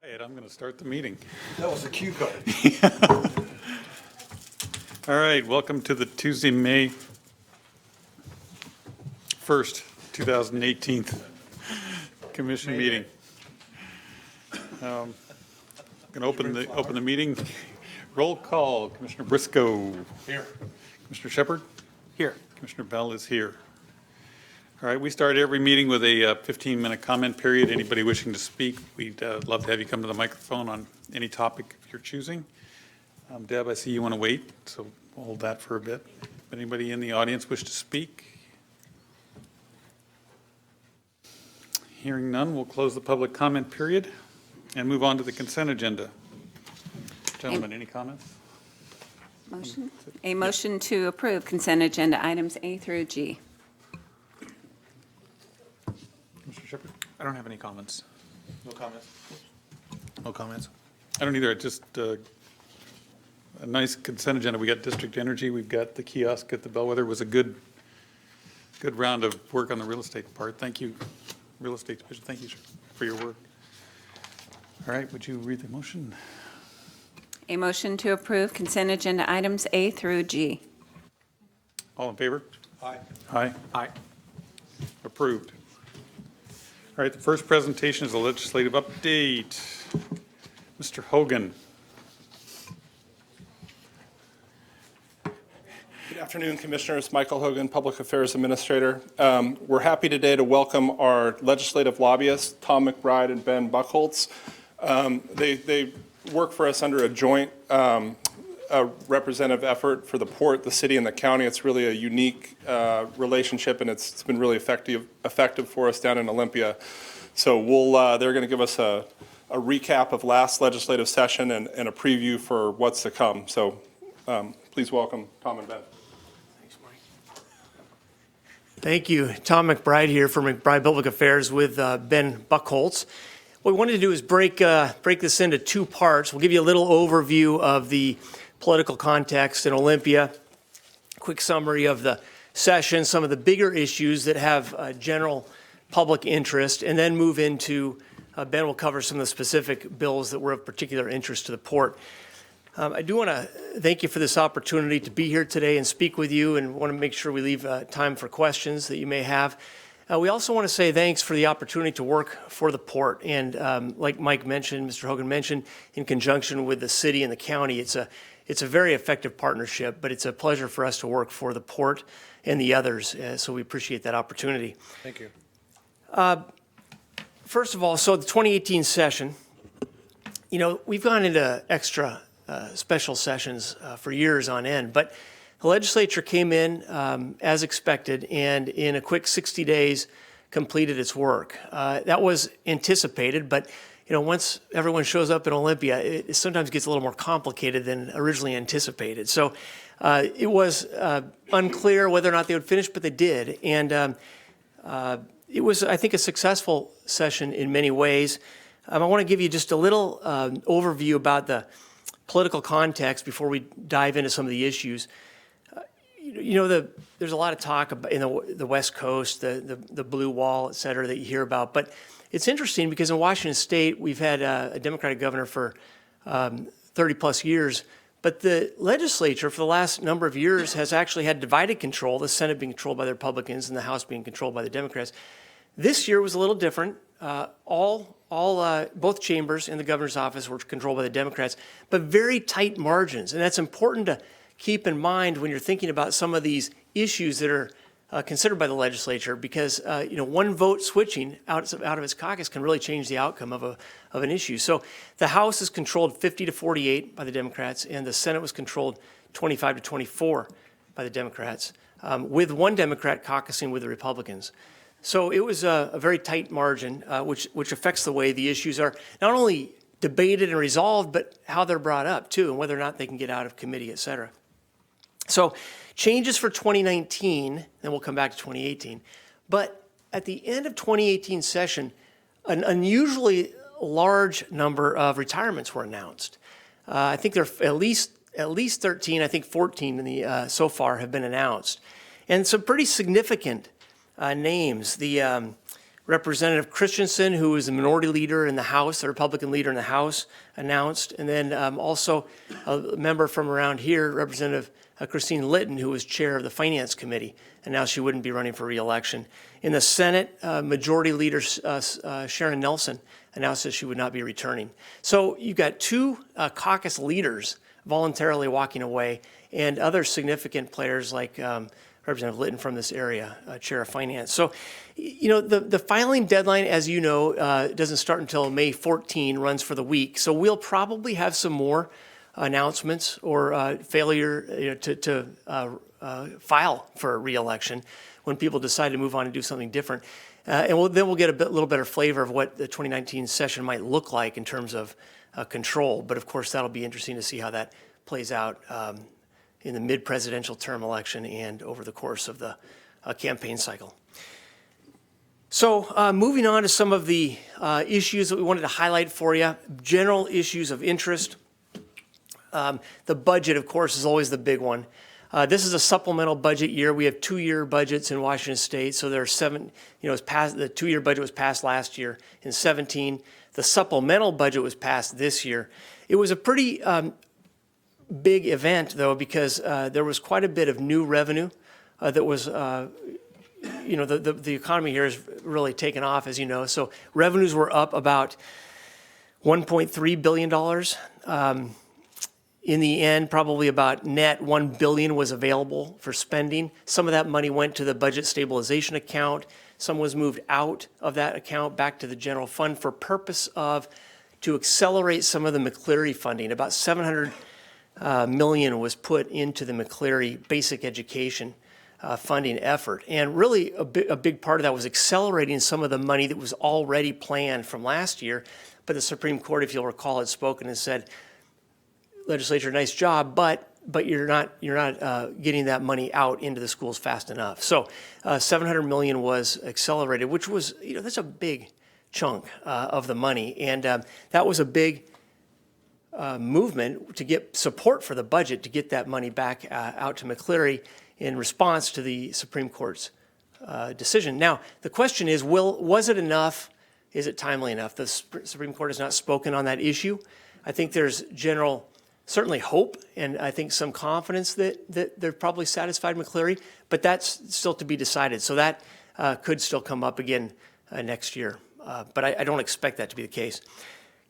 Hey, I'm going to start the meeting. That was a cue card. All right, welcome to the Tuesday, May 1st, 2018 Commission meeting. Going to open the meeting. Roll call. Commissioner Briscoe. Here. Commissioner Shepard. Here. Commissioner Bell is here. All right, we start every meeting with a 15-minute comment period. Anybody wishing to speak, we'd love to have you come to the microphone on any topic you're choosing. Deb, I see you want to wait, so we'll hold that for a bit. Anybody in the audience wish to speak? Hearing none, we'll close the public comment period and move on to the consent agenda. Gentlemen, any comments? Motion? A motion to approve consent agenda items A through G. Mr. Shepard? I don't have any comments. No comments. No comments. I don't either. Just a nice consent agenda. We got district energy. We've got the kiosk at the Bellwether. It was a good round of work on the real estate part. Thank you, real estate division. Thank you for your work. All right, would you read the motion? A motion to approve consent agenda items A through G. All in favor? Aye. Aye. Aye. Approved. All right, the first presentation is a legislative update. Mr. Hogan. Good afternoon, Commissioners. Michael Hogan, Public Affairs Administrator. We're happy today to welcome our legislative lobbyists, Tom McBride and Ben Buchholz. They work for us under a joint representative effort for the port, the city, and the county. It's really a unique relationship, and it's been really effective for us down in Olympia. So they're going to give us a recap of last legislative session and a preview for what's to come. So please welcome Tom and Ben. Thanks, Mike. Thank you. Tom McBride here for McBride Public Affairs with Ben Buchholz. What we wanted to do is break this into two parts. We'll give you a little overview of the political context in Olympia, quick summary of the session, some of the bigger issues that have general public interest, and then move into, Ben will cover some of the specific bills that were of particular interest to the port. I do want to thank you for this opportunity to be here today and speak with you, and want to make sure we leave time for questions that you may have. We also want to say thanks for the opportunity to work for the port. And like Mike mentioned, Mr. Hogan mentioned, in conjunction with the city and the county, it's a very effective partnership, but it's a pleasure for us to work for the port and the others. So we appreciate that opportunity. Thank you. First of all, so the 2018 session, we've gone into extra special sessions for years on end, but the legislature came in as expected and in a quick 60 days completed its work. That was anticipated, but once everyone shows up in Olympia, it sometimes gets a little more complicated than originally anticipated. So it was unclear whether or not they would finish, but they did. And it was, I think, a successful session in many ways. I want to give you just a little overview about the political context before we dive into some of the issues. There's a lot of talk about in the West Coast, the blue wall, et cetera, that you hear about. But it's interesting because in Washington State, we've had a Democratic governor for 30 plus years. But the legislature for the last number of years has actually had divided control, the Senate being controlled by the Republicans and the House being controlled by the Democrats. This year was a little different. Both chambers in the governor's office were controlled by the Democrats, but very tight margins. And that's important to keep in mind when you're thinking about some of these issues that are considered by the legislature, because one vote switching out of its caucus can really change the outcome of an issue. So the House is controlled 50-48 by the Democrats, and the Senate was controlled 25-24 by the Democrats, with one Democrat caucusing with the Republicans. So it was a very tight margin, which affects the way the issues are not only debated and resolved, but how they're brought up too, and whether or not they can get out of committee, et cetera. So changes for 2019, then we'll come back to 2018. But at the end of 2018 session, an unusually large number of retirements were announced. I think there are at least 13, I think 14 in the so far have been announced. And some pretty significant names. The Representative Christensen, who is the minority leader in the House, the Republican leader in the House, announced. And then also a member from around here, Representative Christine Litton, who was chair of the Finance Committee, announced she wouldn't be running for re-election. In the Senate, Majority Leader Sharon Nelson announced that she would not be returning. So you've got two caucus leaders voluntarily walking away, and other significant players like Representative Litton from this area, Chair of Finance. So, you know, the filing deadline, as you know, doesn't start until May 14, runs for the week. So we'll probably have some more announcements or failure to file for re-election when people decide to move on and do something different. And then we'll get a little better flavor of what the 2019 session might look like in terms of control. But of course, that'll be interesting to see how that plays out in the mid-presidential term election and over the course of the campaign cycle. So moving on to some of the issues that we wanted to highlight for you, general issues of interest. The budget, of course, is always the big one. This is a supplemental budget year. We have 2-year budgets in Washington State, so there are 7, the 2-year budget was passed last year in 17. The supplemental budget was passed this year. It was a pretty big event, though, because there was quite a bit of new revenue that was, the economy here has really taken off, as you know. So revenues were up about $1.3 billion. In the end, probably about net $1 billion was available for spending. Some of that money went to the budget stabilization account. Some was moved out of that account back to the general fund for purpose of to accelerate some of the McCleary funding. About $700 million was put into the McCleary basic education funding effort. And really a big part of that was accelerating some of the money that was already planned from last year. But the Supreme Court, if you'll recall, had spoken and said, legislature, nice job, but you're not getting that money out into the schools fast enough. So $700 million was accelerated, which was, that's a big chunk of the money. And that was a big movement to get support for the budget to get that money back out to McCleary in response to the Supreme Court's decision. Now, the question is, was it enough? Is it timely enough? The Supreme Court has not spoken on that issue. I think there's certainly hope, and I think some confidence that they're probably satisfied McCleary, but that's still to be decided. So that could still come up again next year, but I don't expect that to be the case.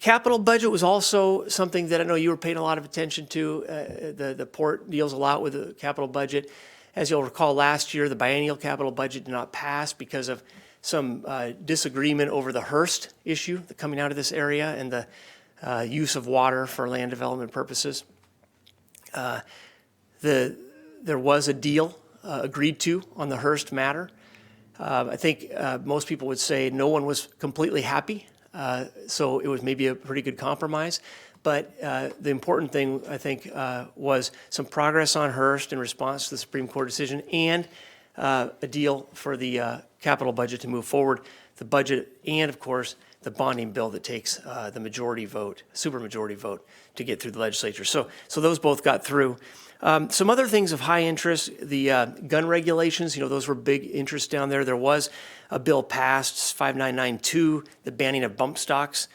Capital budget was also something that I know you were paying a lot of attention to. The port deals a lot with the capital budget. As you'll recall, last year the biennial capital budget did not pass because of some disagreement over the Hearst issue coming out of this area and the use of water for land development purposes. There was a deal agreed to on the Hearst matter. I think most people would say no one was completely happy, so it was maybe a pretty good compromise. But the important thing, I think, was some progress on Hearst in response to the Supreme Court decision and a deal for the capital budget to move forward, the budget, and, of course, the bonding bill that takes the majority vote, supermajority vote, to get through the legislature. So those both got through. Some other things of high interest, the gun regulations, those were big interest down there. There was a bill passed, 5992, the banning of bump stocks.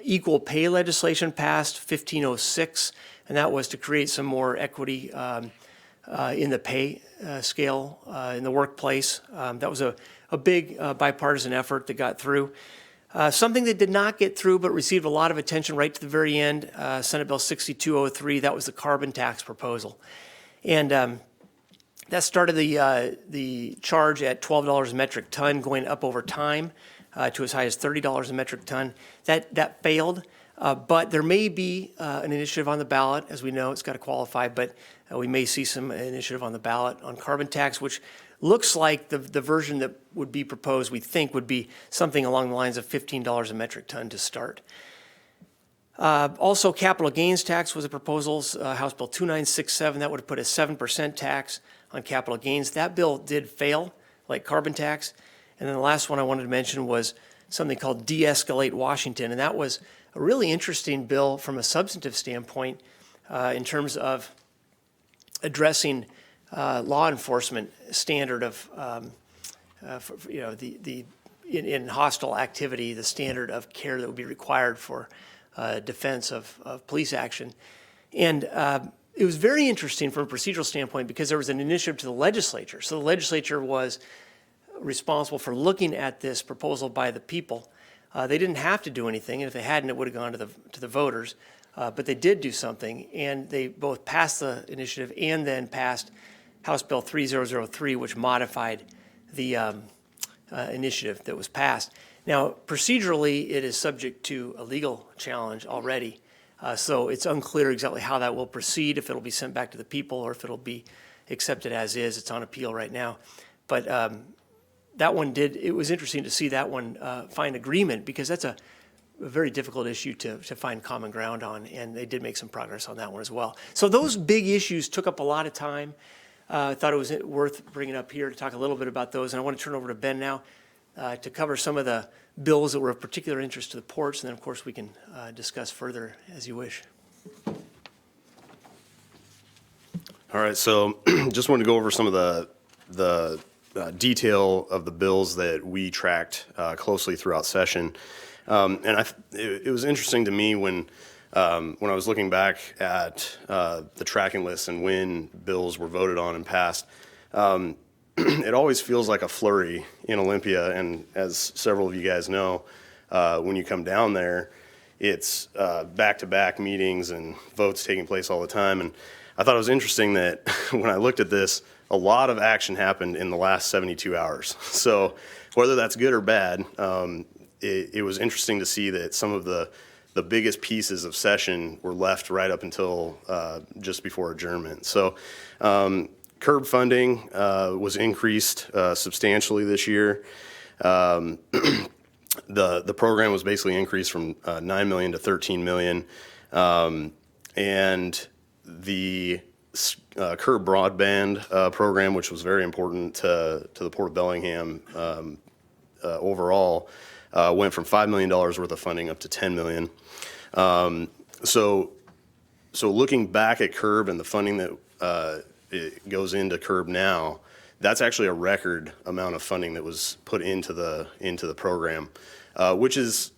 Equal pay legislation passed, 1506, and that was to create some more equity in the pay scale in the workplace. That was a big bipartisan effort that got through. Something that did not get through but received a lot of attention right to the very end, Senate Bill 6203, that was the carbon tax proposal. And that started the charge at $12 a metric ton, going up over time to as high as $30 a metric ton. That failed, but there may be an initiative on the ballot. As we know, it's got to qualify, but we may see some initiative on the ballot on carbon tax, which looks like the version that would be proposed, we think, would be something along the lines of $15 a metric ton to start. Also, capital gains tax was a proposal, House Bill 2967. That would have put a 7% tax on capital gains. That bill did fail, like carbon tax. And then the last one I wanted to mention was something called De-Escalate Washington. And that was a really interesting bill from a substantive standpoint in terms of addressing law enforcement standard of, the in hostile activity, the standard of care that would be required for defense of police action. And it was very interesting from a procedural standpoint because there was an initiative to the legislature. So the legislature was responsible for looking at this proposal by the people. They didn't have to do anything, and if they hadn't, it would have gone to the voters. But they did do something, and they both passed the initiative and then passed House Bill 3003, which modified the initiative that was passed. Now, procedurally, it is subject to a legal challenge already. So it's unclear exactly how that will proceed, if it'll be sent back to the people or if it'll be accepted as is. It's on appeal right now. But that one it was interesting to see that one find agreement, because that's a very difficult issue to find common ground on, and they did make some progress on that one as well. So those big issues took up a lot of time. I thought it was worth bringing up here to talk a little bit about those, and I want to turn over to Ben now to cover some of the bills that were of particular interest to the ports, and then, of course, we can discuss further as you wish. All right, so just wanted to go over some of the detail of the bills that we tracked closely throughout session. And it was interesting to me when I was looking back at the tracking list and when bills were voted on and passed. It always feels like a flurry in Olympia, and as several of you guys know, when you come down there, it's back-to-back meetings and votes taking place all the time. And I thought it was interesting that when I looked at this, a lot of action happened in the last 72 hours. So whether that's good or bad, it was interesting to see that some of the biggest pieces of session were left right up until just before adjournment. So curb funding was increased substantially this year. The program was basically increased from $9 million to $13 million. And the curb broadband program, which was very important to the Port of Bellingham overall, went from $5 million worth of funding up to $10 million. So looking back at curb and the funding that it goes into curb now, that's actually a record amount of funding that was put into the program, which is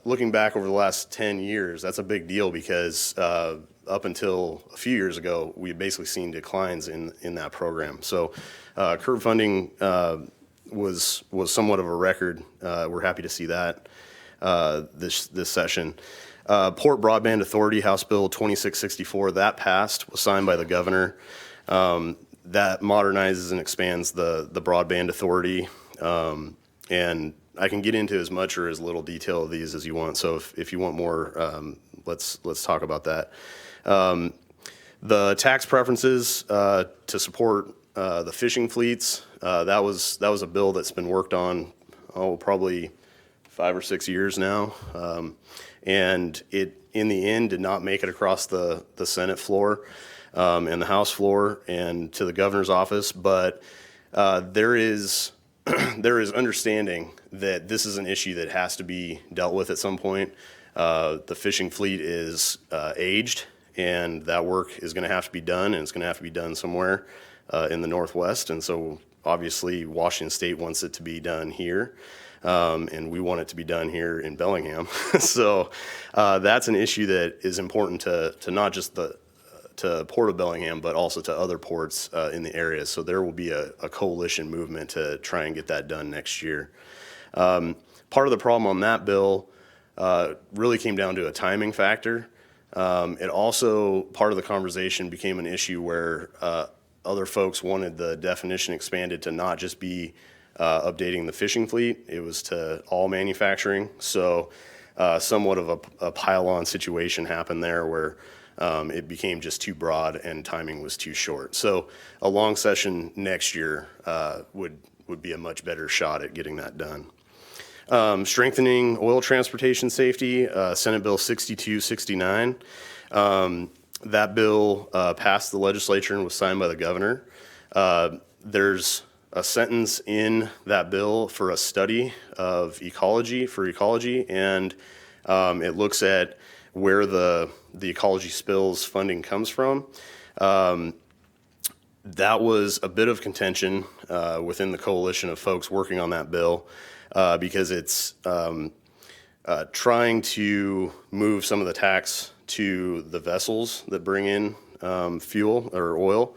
looking back over the last 10 years, that's a big deal, because up until a few years ago, we had basically seen declines in that program. So curb funding was somewhat of a record. We're happy to see that this session. Port Broadband Authority, House Bill 2664, that passed, was signed by the governor. That modernizes and expands the broadband authority. And I can get into as much or as little detail of these as you want. So if you want more, let's talk about that. The tax preferences to support the fishing fleets, that was a bill that's been worked on, probably 5 or 6 years now. And it, in the end, did not make it across the Senate floor and the House floor and to the governor's office. But there is understanding that this is an issue that has to be dealt with at some point. The fishing fleet is aged, and that work is going to have to be done, and it's going to have to be done somewhere in the Northwest. And so obviously Washington State wants it to be done here. And we want it to be done here in Bellingham. So that's an issue that is important to not just to Port of Bellingham, but also to other ports in the area. So there will be a coalition movement to try and get that done next year. Part of the problem on that bill really came down to a timing factor. It also, part of the conversation became an issue where other folks wanted the definition expanded to not just be updating the fishing fleet. It was to all manufacturing. So somewhat of a pile-on situation happened there where it became just too broad and timing was too short. So a long session next year would be a much better shot at getting that done. Strengthening oil transportation safety, Senate Bill 6269. That bill passed the legislature and was signed by the governor. There's a sentence in that bill for a study of ecology, and it looks at where the ecology spills funding comes from. That was a bit of contention within the coalition of folks working on that bill because it's trying to move some of the tax to the vessels that bring in fuel or oil.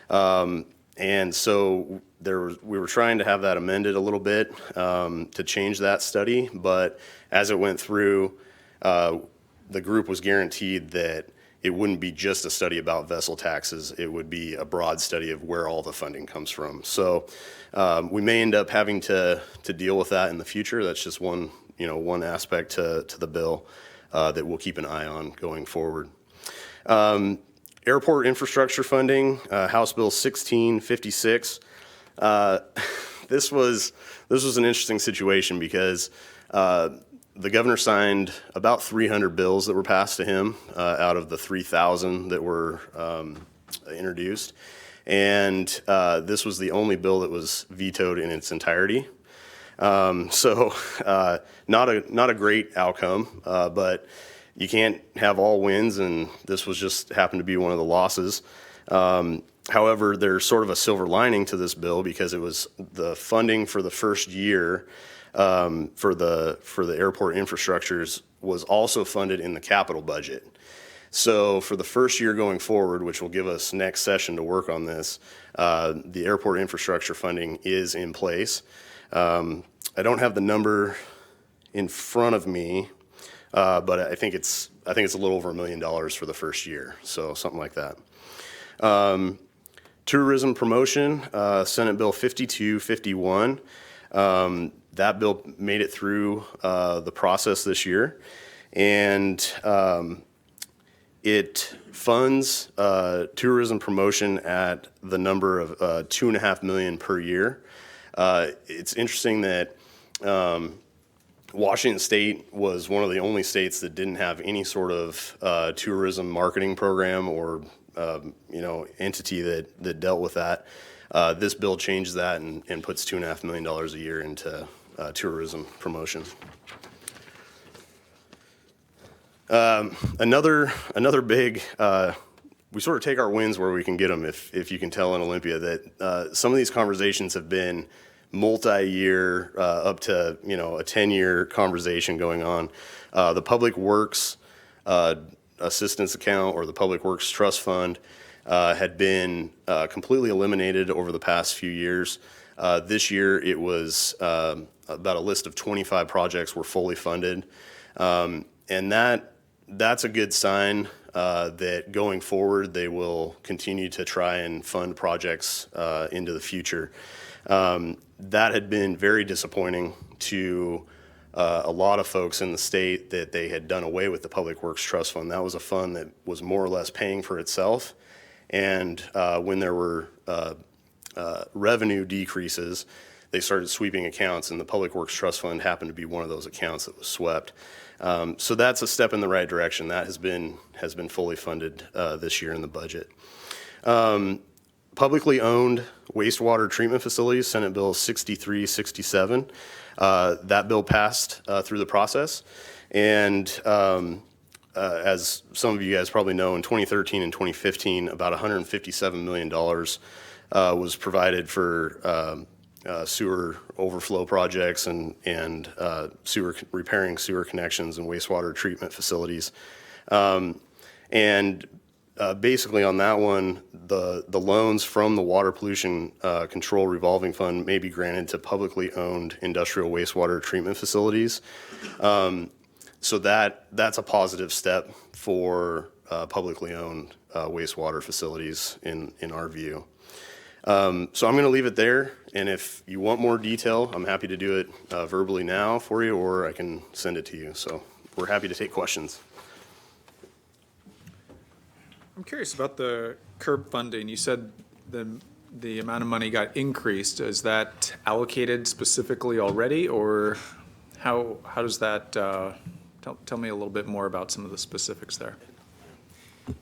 And so we were trying to have that amended a little bit to change that study, but as it went through, the group was guaranteed that it wouldn't be just a study about vessel taxes, it would be a broad study of where all the funding comes from. So we may end up having to deal with that in the future. That's just one aspect to the bill that we'll keep an eye on going forward. Airport infrastructure funding, House Bill 1656. This was an interesting situation because the governor signed about 300 bills that were passed to him out of the 3,000 that were introduced. And this was the only bill that was vetoed in its entirety. So not a great outcome, but you can't have all wins, and this was just happened to be one of the losses. However, there's sort of a silver lining to this bill because it was the funding for the first year for the airport infrastructures was also funded in the capital budget. So for the first year going forward, which will give us next session to work on this, the airport infrastructure funding is in place. I don't have the number in front of me, but I think it's a little over $1 million for the first year, so something like that. Tourism promotion, Senate Bill 5251. That bill made it through the process this year, and it funds tourism promotion at the number of $2.5 million per year. It's interesting that Washington State was one of the only states that didn't have any sort of tourism marketing program or entity that dealt with that. This bill changes that and puts $2.5 million a year into tourism promotion. Another big, we sort of take our wins where we can get them, if you can tell in Olympia, that some of these conversations have been multi-year, up to a 10-year conversation going on. The Public Works Assistance Account or the Public Works Trust Fund had been completely eliminated over the past few years. This year it was about a list of 25 projects were fully funded. And that's a good sign that going forward they will continue to try and fund projects into the future. That had been very disappointing to a lot of folks in the state that they had done away with the Public Works Trust Fund. That was a fund that was more or less paying for itself. And when there were revenue decreases, they started sweeping accounts, and the Public Works Trust Fund happened to be one of those accounts that was swept. So that's a step in the right direction. That has been fully funded this year in the budget. Publicly owned wastewater treatment facilities, Senate Bill 6367. That bill passed through the process. And as some of you guys probably know, in 2013 and 2015, about $157 million was provided for sewer overflow projects and repairing sewer connections and wastewater treatment facilities. Basically on that one, the loans from the Water Pollution Control Revolving Fund may be granted to publicly owned industrial wastewater treatment facilities. So that's a positive step for publicly owned wastewater facilities in our view. So I'm going to leave it there, and if you want more detail, I'm happy to do it verbally now for you, or I can send it to you. So we're happy to take questions. I'm curious about the CURB funding. You said the amount of money got increased. Is that allocated specifically already, or how does that, tell me a little bit more about some of the specifics there.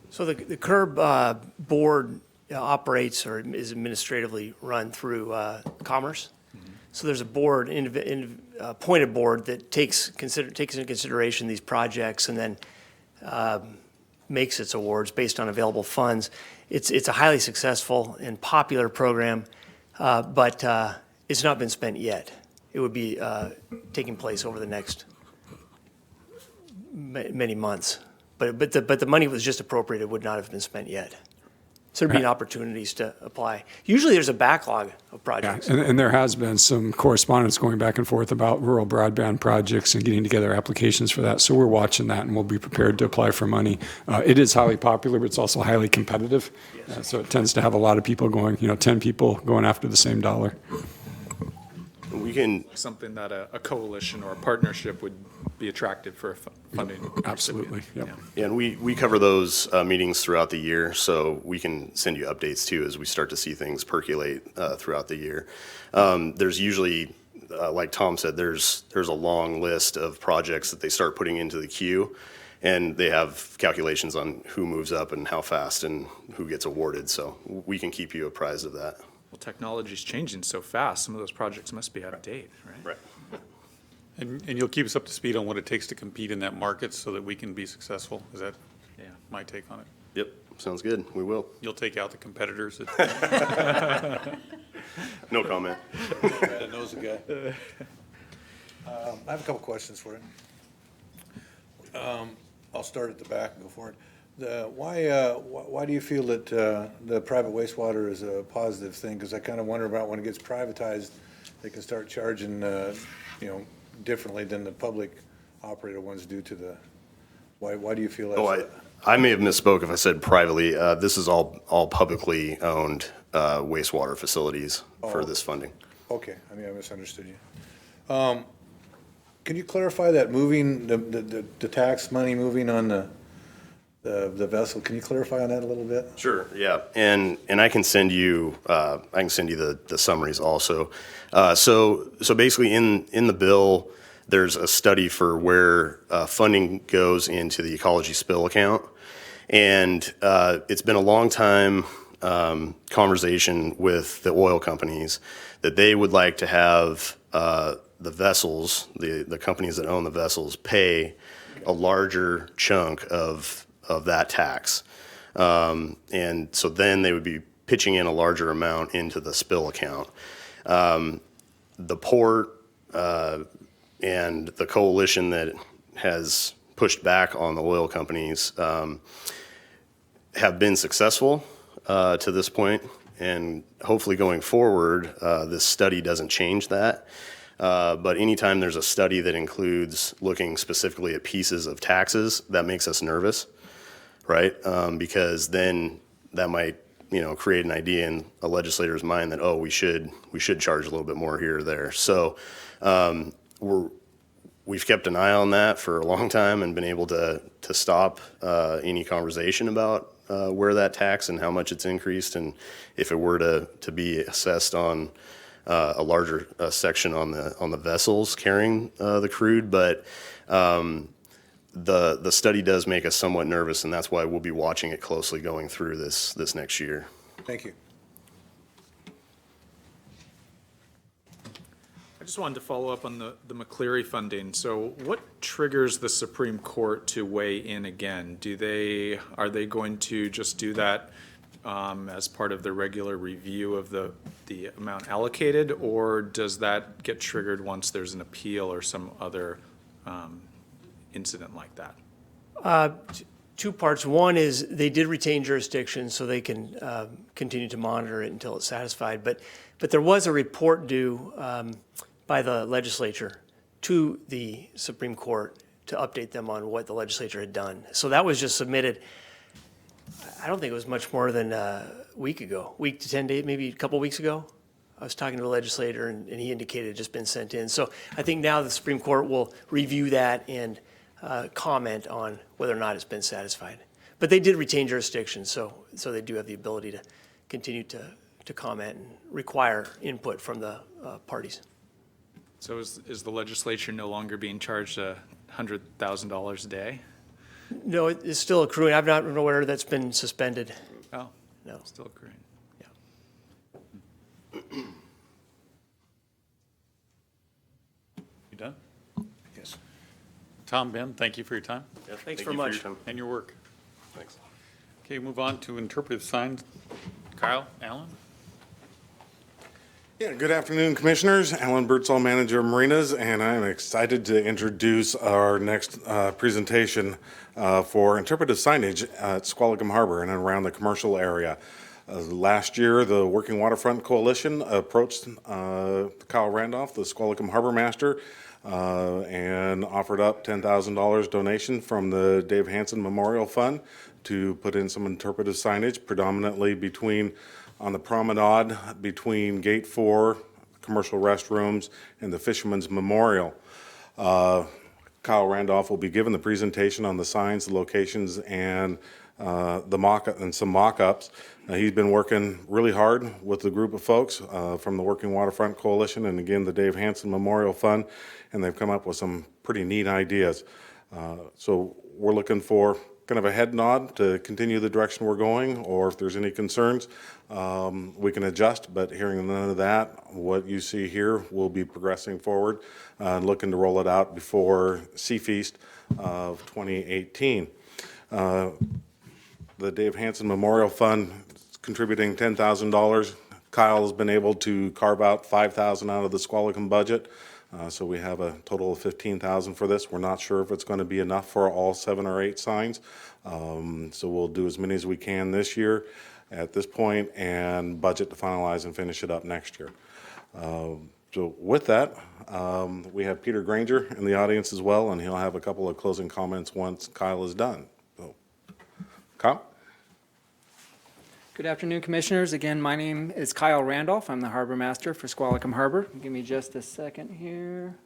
So the CURB board operates or is administratively run through Commerce. So there's a board, appointed board that takes into consideration these projects and then makes its awards based on available funds. It's a highly successful and popular program, but it's not been spent yet. It would be taking place over the next many months. But the money was just appropriated, would not have been spent yet. So there'd be opportunities to apply. Usually there's a backlog of Yeah, projects. and there has been some correspondence going back and forth about rural broadband projects and getting together applications for that. So we're watching that, and we'll be prepared to apply for money. It is highly popular, but it's also highly competitive. So it tends to have a lot of people going, 10 people going after the same dollar. We can, Something that a coalition or a partnership would be attractive for a funding. Absolutely, yep. Yeah. and we cover those meetings throughout the year, so we can send you updates too as we start to see things percolate throughout the year. There's usually, like Tom said, there's a long list of projects that they start putting into the queue, and they have calculations on who moves up and how fast and who gets awarded, so we can keep you apprised of that. Well, technology's changing so fast, some of those projects must be out of date, right? Right. And you'll keep us up to speed on what it takes to compete in that market so that we can be successful? Is that Yeah. my take on it? Yep, sounds good. We will. You'll take out the competitors? No comment. That knows the guy. I have a couple questions for you. I'll start at the back and go forward. Why do you feel that the private wastewater is a positive thing? Because I kind of wonder about when it gets privatized, they can start charging, differently than the public operator ones do to the, why do you feel that's? Oh, I may have misspoke if I said privately. This is all publicly owned wastewater facilities for this funding. Okay, I misunderstood you. Can you clarify that moving, the tax money moving on the vessel? Can you clarify on that a little bit? Sure, yeah, and I can send you the summaries also. So basically in the bill, there's a study for where funding goes into the ecology spill account, and it's been a long time conversation with the oil companies that they would like to have the vessels, the companies that own the vessels, pay a larger chunk of that tax. And so then they would be pitching in a larger amount into the spill account. The port and the coalition that has pushed back on the oil companies have been successful to this point, and hopefully going forward, this study doesn't change that. But anytime there's a study that includes looking specifically at pieces of taxes, that makes us nervous, right? Because then that might, create an idea in a legislator's mind that, we should charge a little bit more here or there. So we've kept an eye on that for a long time and been able to stop any conversation about where that tax and how much it's increased, and if it were to be assessed on a larger section on the vessels carrying the crude. But the study does make us somewhat nervous, and that's why we'll be watching it closely going through this next year. Thank you. I just wanted to follow up on the McCleary funding. So what triggers the Supreme Court to weigh in again? Are they going to just do that as part of the regular review of the amount allocated, or does that get triggered once there's an appeal or some other incident like that? Two parts. One is they did retain jurisdiction, so they can continue to monitor it until it's satisfied. But there was a report due by the legislature to the Supreme Court to update them on what the legislature had done. So that was just submitted. I don't think it was much more than a week to 10 days, maybe a couple weeks ago. I was talking to a legislator, and he indicated it had just been sent in. So I think now the Supreme Court will review that and comment on whether or not it's been satisfied. But they did retain jurisdiction, so they do have the ability to continue to comment and require input from the parties. So is the legislature no longer being charged $100,000 a day? No, it's still accruing. I'm not aware that's been suspended. Oh, No. still accruing. You done? Yes. Tom, Ben, thank you for your time Thanks very much. and your work. Thanks. Okay, move on to interpretive signs. Kyle, Alan? Yeah, good afternoon, Commissioners. Alan Birdsall, Manager of Marinas, and I'm excited to introduce our next presentation for interpretive signage at Squalicum Harbor and around the commercial area. Last year, the Working Waterfront Coalition approached Kyle Randolph, the Squalicum Harbor Master, and offered up $10,000 donation from the Dave Hansen Memorial Fund to put in some interpretive signage, predominantly on the promenade between Gate 4, commercial restrooms, and the Fisherman's Memorial. Kyle Randolph will be giving the presentation on the signs, the locations, and some mock-ups. He's been working really hard with a group of folks from the Working Waterfront Coalition and again the Dave Hansen Memorial Fund, and they've come up with some pretty neat ideas. So we're looking for kind of a head nod to continue the direction we're going, or if there's any concerns, we can adjust, but hearing none of that, what you see here will be progressing forward and looking to roll it out before Sea Feast of 2018. The Dave Hansen Memorial Fund is contributing $10,000. Kyle has been able to carve out $5,000 out of the Squalicum budget. So we have a total of $15,000 for this. We're not sure if it's going to be enough for all 7 or 8 signs. So we'll do as many as we can this year at this point and budget to finalize and finish it up next year. So with that, we have Peter Granger in the audience as well, and he'll have a couple of closing comments once Kyle is done. So, Kyle? Good afternoon, Commissioners. Again, my name is Kyle Randolph. I'm the Harbor Master for Squalicum Harbor. Give me just a second here.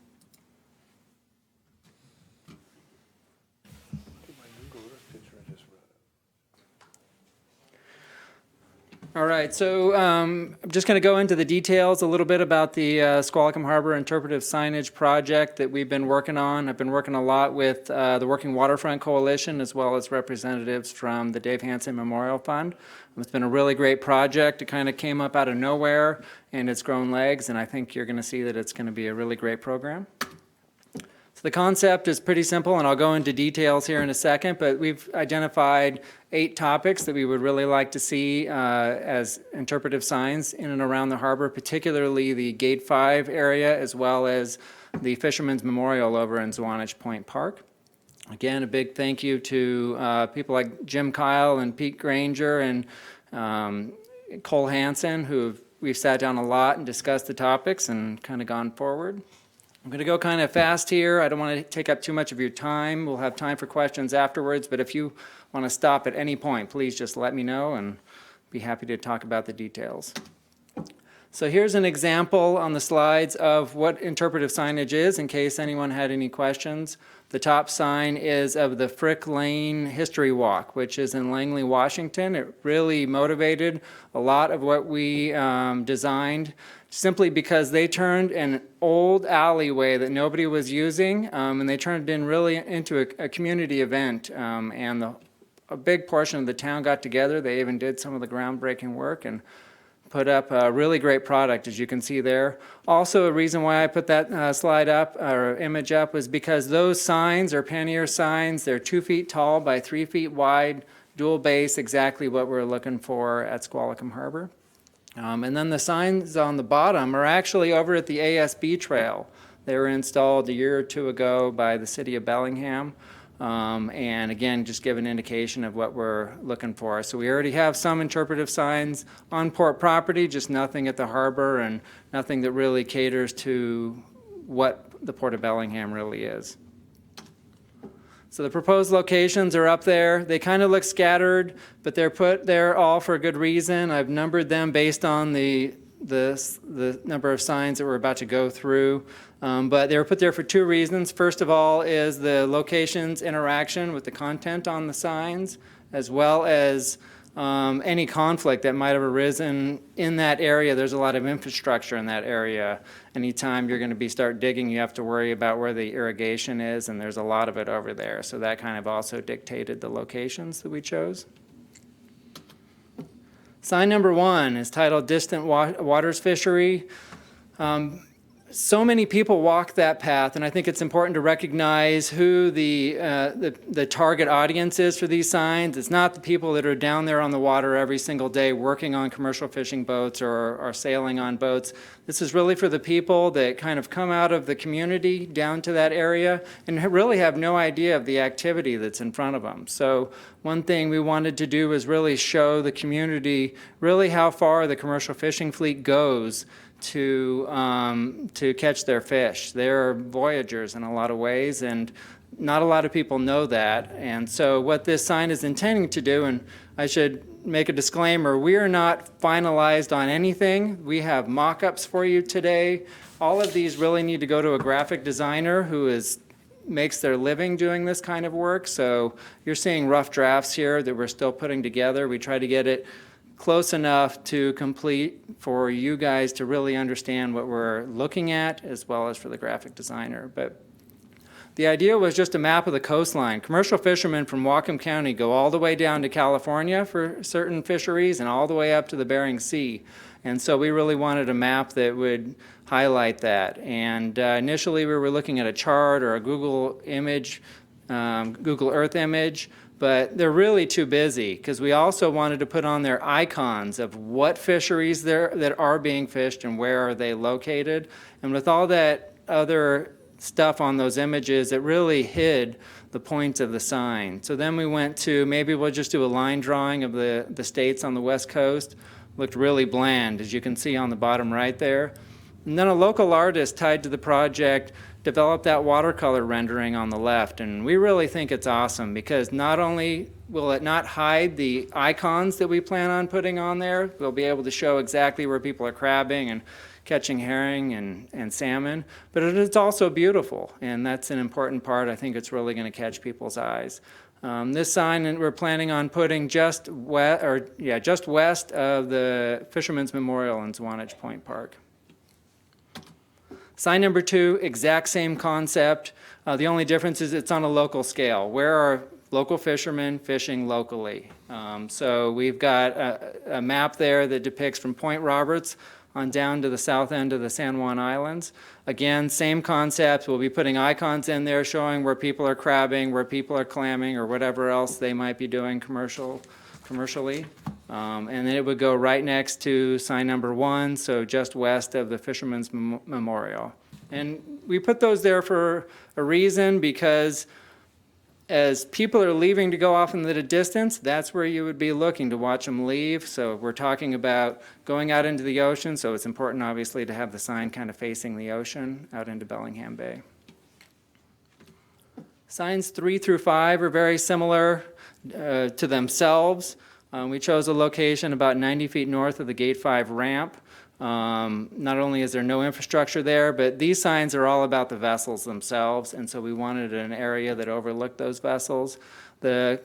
All right, so I'm just going to go into the details a little bit about the Squalicum Harbor Interpretive Signage Project that we've been working on. I've been working a lot with the Working Waterfront Coalition as well as representatives from the Dave Hansen Memorial Fund. It's been a really great project. It kind of came up out of nowhere and it's grown legs, and I think you're going to see that it's going to be a really great program. So the concept is pretty simple, and I'll go into details here in a second, but we've identified 8 topics that we would really like to see as interpretive signs in and around the harbor, particularly the Gate 5 area as well as the Fisherman's Memorial over in Zwanich Point Park. Again, a big thank you to people like Jim Kyle and Pete Granger and Cole Hansen, we've sat down a lot and discussed the topics and kind of gone forward. I'm going to go kind of fast here. I don't want to take up too much of your time. We'll have time for questions afterwards, but if you want to stop at any point, please just let me know and be happy to talk about the details. So here's an example on the slides of what interpretive signage is in case anyone had any questions. The top sign is of the Frick Lane History Walk, which is in Langley, Washington. It really motivated a lot of what we designed, simply because they turned an old alleyway that nobody was using, and they turned it into a community event. And a big portion of the town got together. They even did some of the groundbreaking work and put up a really great product, as you can see there. Also, a reason why I put that slide up, or image up, was because those signs are pannier signs. They're 2 feet tall by 3 feet wide, dual base, exactly what we're looking for at Squalicum Harbor. And then the signs on the bottom are actually over at the ASB Trail. They were installed a year or 2 ago by the city of Bellingham. And again, just give an indication of what we're looking for. So we already have some interpretive signs on port property, just nothing at the harbor and nothing that really caters to what the Port of Bellingham really is. So the proposed locations are up there. They kind of look scattered, but they're put there all for a good reason. I've numbered them based on the number of signs that we're about to go through. But they were put there for 2 reasons. First of all is the location's interaction with the content on the signs, as well as any conflict that might have arisen in that area. There's a lot of infrastructure in that area. Anytime you're going to start digging, you have to worry about where the irrigation is, and there's a lot of it over there. So that kind of also dictated the locations that we chose. Sign number 1 is titled Distant Waters Fishery. so many people walk that path, and I think it's important to recognize who the target audience is for these signs. It's not the people that are down there on the water every single day working on commercial fishing boats or are sailing on boats. This is really for the people that kind of come out of the community down to that area and really have no idea of the activity that's in front of them. So one thing we wanted to do was really show the community really how far the commercial fishing fleet goes to catch their fish. They're voyagers in a lot of ways, and not a lot of people know that. And so what this sign is intending to do, and I should make a disclaimer, we are not finalized on anything. We have mock-ups for you today. All of these really need to go to a graphic designer who makes their living doing this kind of work. So you're seeing rough drafts here that we're still putting together. We try to get it close enough to complete for you guys to really understand what we're looking at, as well as for the graphic designer. But the idea was just a map of the coastline. Commercial fishermen from Whatcom County go all the way down to California for certain fisheries and all the way up to the Bering Sea. And so we really wanted a map that would highlight that. And initially we were looking at a chart or a Google image, Google Earth image, but they're really too busy because we also wanted to put on their icons of what fisheries that are being fished and where are they located. And with all that other stuff on those images, it really hid the point of the sign. So then we went to, maybe we'll just do a line drawing of the states on the West Coast. Looked really bland, as you can see on the bottom right there. And then a local artist tied to the project developed that watercolor rendering on the left. And we really think it's awesome because not only will it not hide the icons that we plan on putting on there, we'll be able to show exactly where people are crabbing and catching herring and salmon, but it's also beautiful, and that's an important part. I think it's really going to catch people's eyes. This sign we're planning on putting just west of the Fisherman's Memorial in Swanage Point Park. Sign number 2, exact same concept. The only difference is it's on a local scale. Where are local fishermen fishing locally? So we've got a map there that depicts from Point Roberts on down to the south end of the San Juan Islands. Again, same concept. We'll be putting icons in there showing where people are crabbing, where people are clamming, or whatever else they might be doing commercially. And then it would go right next to sign number 1, so just west of the Fisherman's Memorial. And we put those there for a reason, because as people are leaving to go off into the distance, that's where you would be looking to watch them leave. So we're talking about going out into the ocean, so it's important obviously to have the sign kind of facing the ocean out into Bellingham Bay. Signs 3 through 5 are very similar to themselves. We chose a location about 90 feet north of the Gate 5 ramp. Not only is there no infrastructure there, but these signs are all about the vessels themselves, and so we wanted an area that overlooked those vessels. The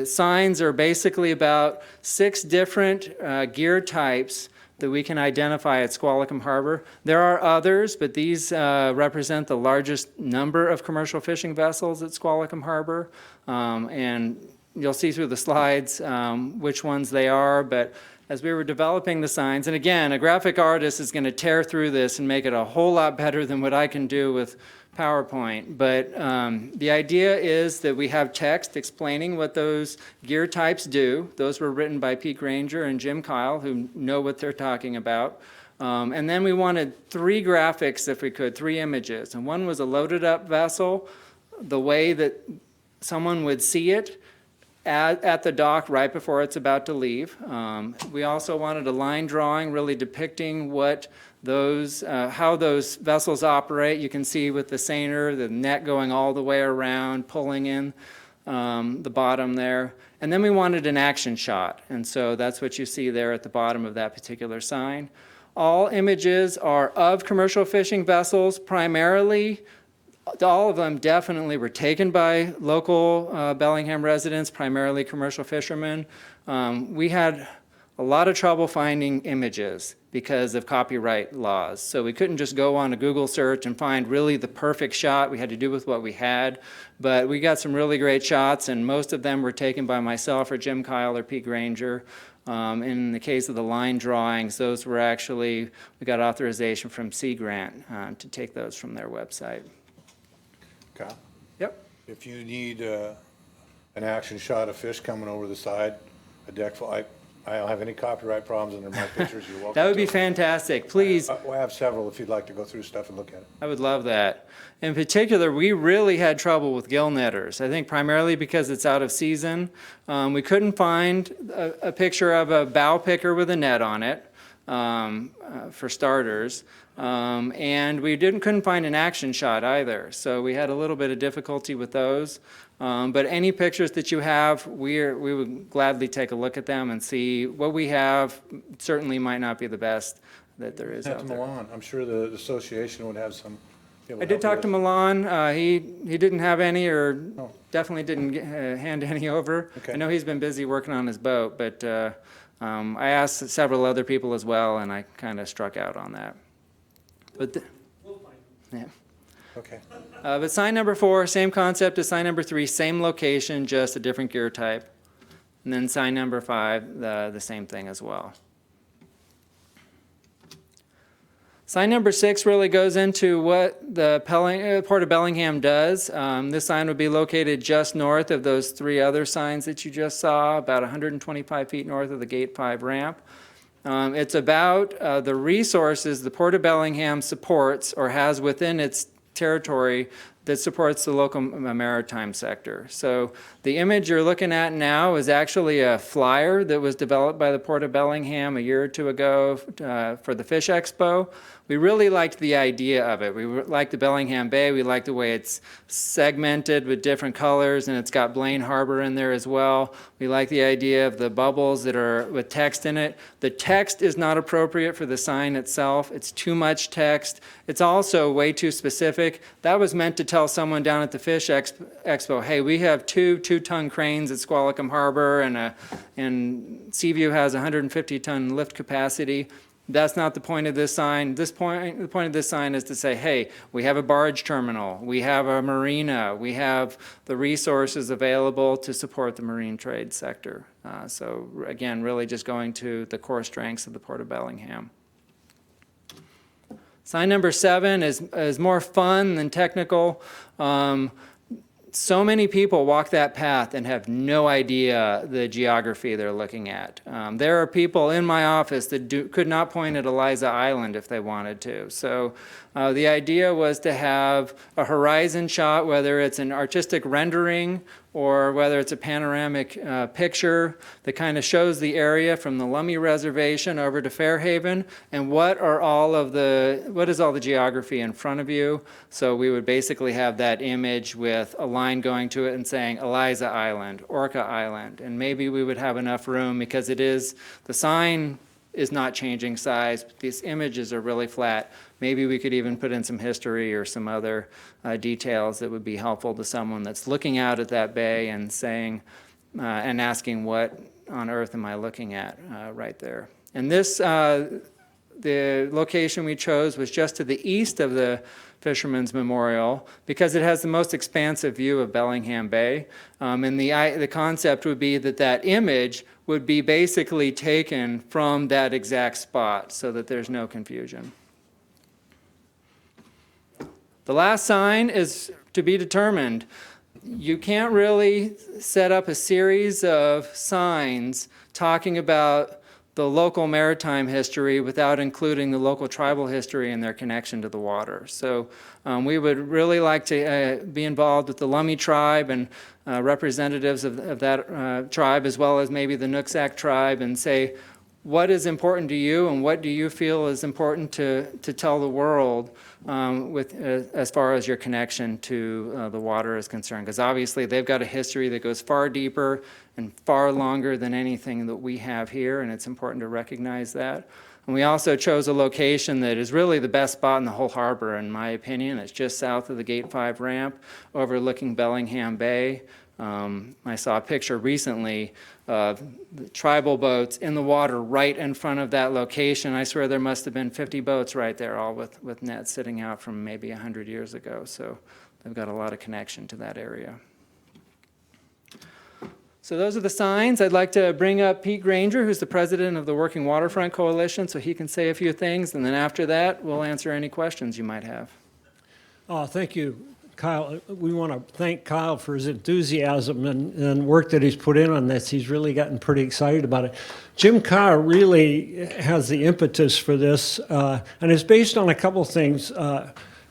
signs are basically about 6 different gear types that we can identify at Squalicum Harbor. There are others, but these represent the largest number of commercial fishing vessels at Squalicum Harbor, and you'll see through the slides which ones they are, but as we were developing the signs, and again, a graphic artist is going to tear through this and make it a whole lot better than what I can do with PowerPoint, but the idea is that we have text explaining what those gear types do. Those were written by Pete Granger and Jim Kyle, who know what they're talking about. And then we wanted 3 graphics, if we could, 3 images. And one was a loaded up vessel, the way that someone would see it at the dock right before it's about to leave. We also wanted a line drawing really depicting what those, how those vessels operate. You can see with the seiner, the net going all the way around, pulling in the bottom there. And then we wanted an action shot, and so that's what you see there at the bottom of that particular sign. All images are of commercial fishing vessels primarily. All of them definitely were taken by local Bellingham residents, primarily commercial fishermen. We had a lot of trouble finding images because of copyright laws. So we couldn't just go on a Google search and find really the perfect shot. We had to do with what we had. But we got some really great shots, and most of them were taken by myself or Jim Kyle or Pete Granger. In the case of the line drawings, those were actually, we got authorization from Sea Grant to take those from their website. Kyle, Yep. if you need an action shot of fish coming over the side, a deck full, I don't have any copyright problems under my pictures. You're welcome. That would be to. fantastic. Please, We have several if you'd like to go through stuff and look at it. I would love that. In particular, we really had trouble with gill netters. I think primarily because it's out of season. We couldn't find a picture of a bow picker with a net on it, for starters. And we couldn't find an action shot either. So we had a little bit of difficulty with those. But any pictures that you have, we would gladly take a look at them and see what we have. Certainly might not be the best that there is Sent out to there. Milan. I'm sure the association would have some. I did talk to Milan. He didn't have any, or Oh. definitely didn't hand any over. Okay. I know he's been busy working on his boat, but I asked several other people as well, and I kind of struck out on that. But yeah. Okay. But sign number 4, same concept as sign number 3, same location, just a different gear type. And then sign number 5, the same thing as well. Sign number 6 really goes into what the Port of Bellingham does. This sign would be located just north of those 3 other signs that you just saw, about 125 feet north of the Gate 5 ramp. It's about the resources the Port of Bellingham supports or has within its territory that supports the local maritime sector. So the image you're looking at now is actually a flyer that was developed by the Port of Bellingham a year or 2 ago for the Fish Expo. We really liked the idea of it. We liked the Bellingham Bay. We liked the way it's segmented with different colors, and it's got Blaine Harbor in there as well. We like the idea of the bubbles that are with text in it. The text is not appropriate for the sign itself. It's too much text. It's also way too specific. That was meant to tell someone down at the Fish Expo, hey, we have 2 two-ton cranes at Squalicum Harbor, and Seaview has 150-ton lift capacity. That's not the point of this sign. The point of this sign is to say, hey, we have a barge terminal, we have a marina, we have the resources available to support the marine trade sector. So again, really just going to the core strengths of the Port of Bellingham. Sign number 7 is more fun than technical. So many people walk that path and have no idea the geography they're looking at. There are people in my office that could not point at Eliza Island if they wanted to. So the idea was to have a horizon shot, whether it's an artistic rendering or whether it's a panoramic picture that kind of shows the area from the Lummi Reservation over to Fairhaven, and what is all the geography in front of you. So we would basically have that image with a line going to it and saying Eliza Island, Orca Island, and maybe we would have enough room because the sign is not changing size, but these images are really flat. Maybe we could even put in some history or some other details that would be helpful to someone that's looking out at that bay and saying, and asking, what on earth am I looking at right there? And this, the location we chose was just to the east of the Fisherman's Memorial because it has the most expansive view of Bellingham Bay. And the concept would be that image would be basically taken from that exact spot so that there's no confusion. The last sign is to be determined. You can't really set up a series of signs talking about the local maritime history without including the local tribal history and their connection to the water. So we would really like to be involved with the Lummi tribe and representatives of that tribe, as well as maybe the Nooksack tribe, and say, what is important to you and what do you feel is important to tell the world as far as your connection to the water is concerned? Because obviously they've got a history that goes far deeper and far longer than anything that we have here, and it's important to recognize that. And we also chose a location that is really the best spot in the whole harbor, in my opinion. It's just south of the Gate 5 ramp, overlooking Bellingham Bay. I saw a picture recently of the tribal boats in the water right in front of that location. I swear there must have been 50 boats right there, all with nets sitting out from maybe 100 years ago. So they've got a lot of connection to that area. So those are the signs. I'd like to bring up Pete Granger, who's the president of the Working Waterfront Coalition, so he can say a few things, and then after that, we'll answer any questions you might have. Thank you, Kyle. We want to thank Kyle for his enthusiasm and work that he's put in on this. He's really gotten pretty excited about it. Jim Carr really has the impetus for this, and it's based on a couple things.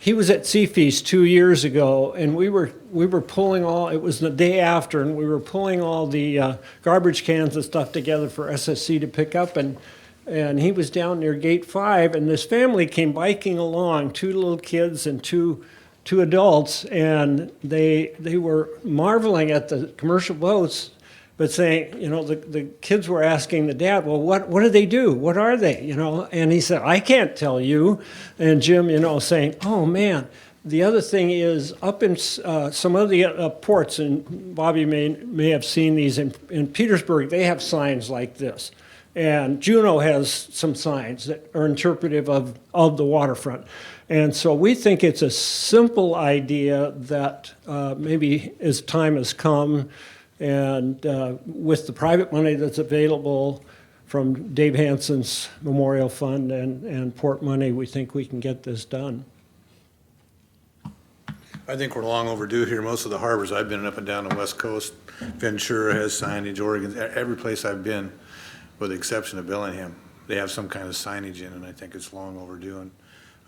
He was at Seafeast 2 years ago, and we were pulling all, it was the day after, and we were pulling all the garbage cans and stuff together for SSC to pick up, and he was down near Gate 5, and this family came biking along, 2 little kids and two adults, and they were marveling at the commercial boats, but saying, the kids were asking the dad, well, what do they do? What are they? And he said, I can't tell you. And Jim, saying, oh man, the other thing is up in some of the ports, and Bobby may have seen these in Petersburg, they have signs like this. And Juneau has some signs that are interpretive of the waterfront. And so we think it's a simple idea that maybe as time has come, and with the private money that's available from Dave Hansen's Memorial Fund and port money, we think we can get this done. I think we're long overdue here. Most of the harbors I've been up and down the West Coast, Ventura has signage, Oregon, every place I've been, with the exception of Bellingham, they have some kind of signage in, and I think it's long overdue, and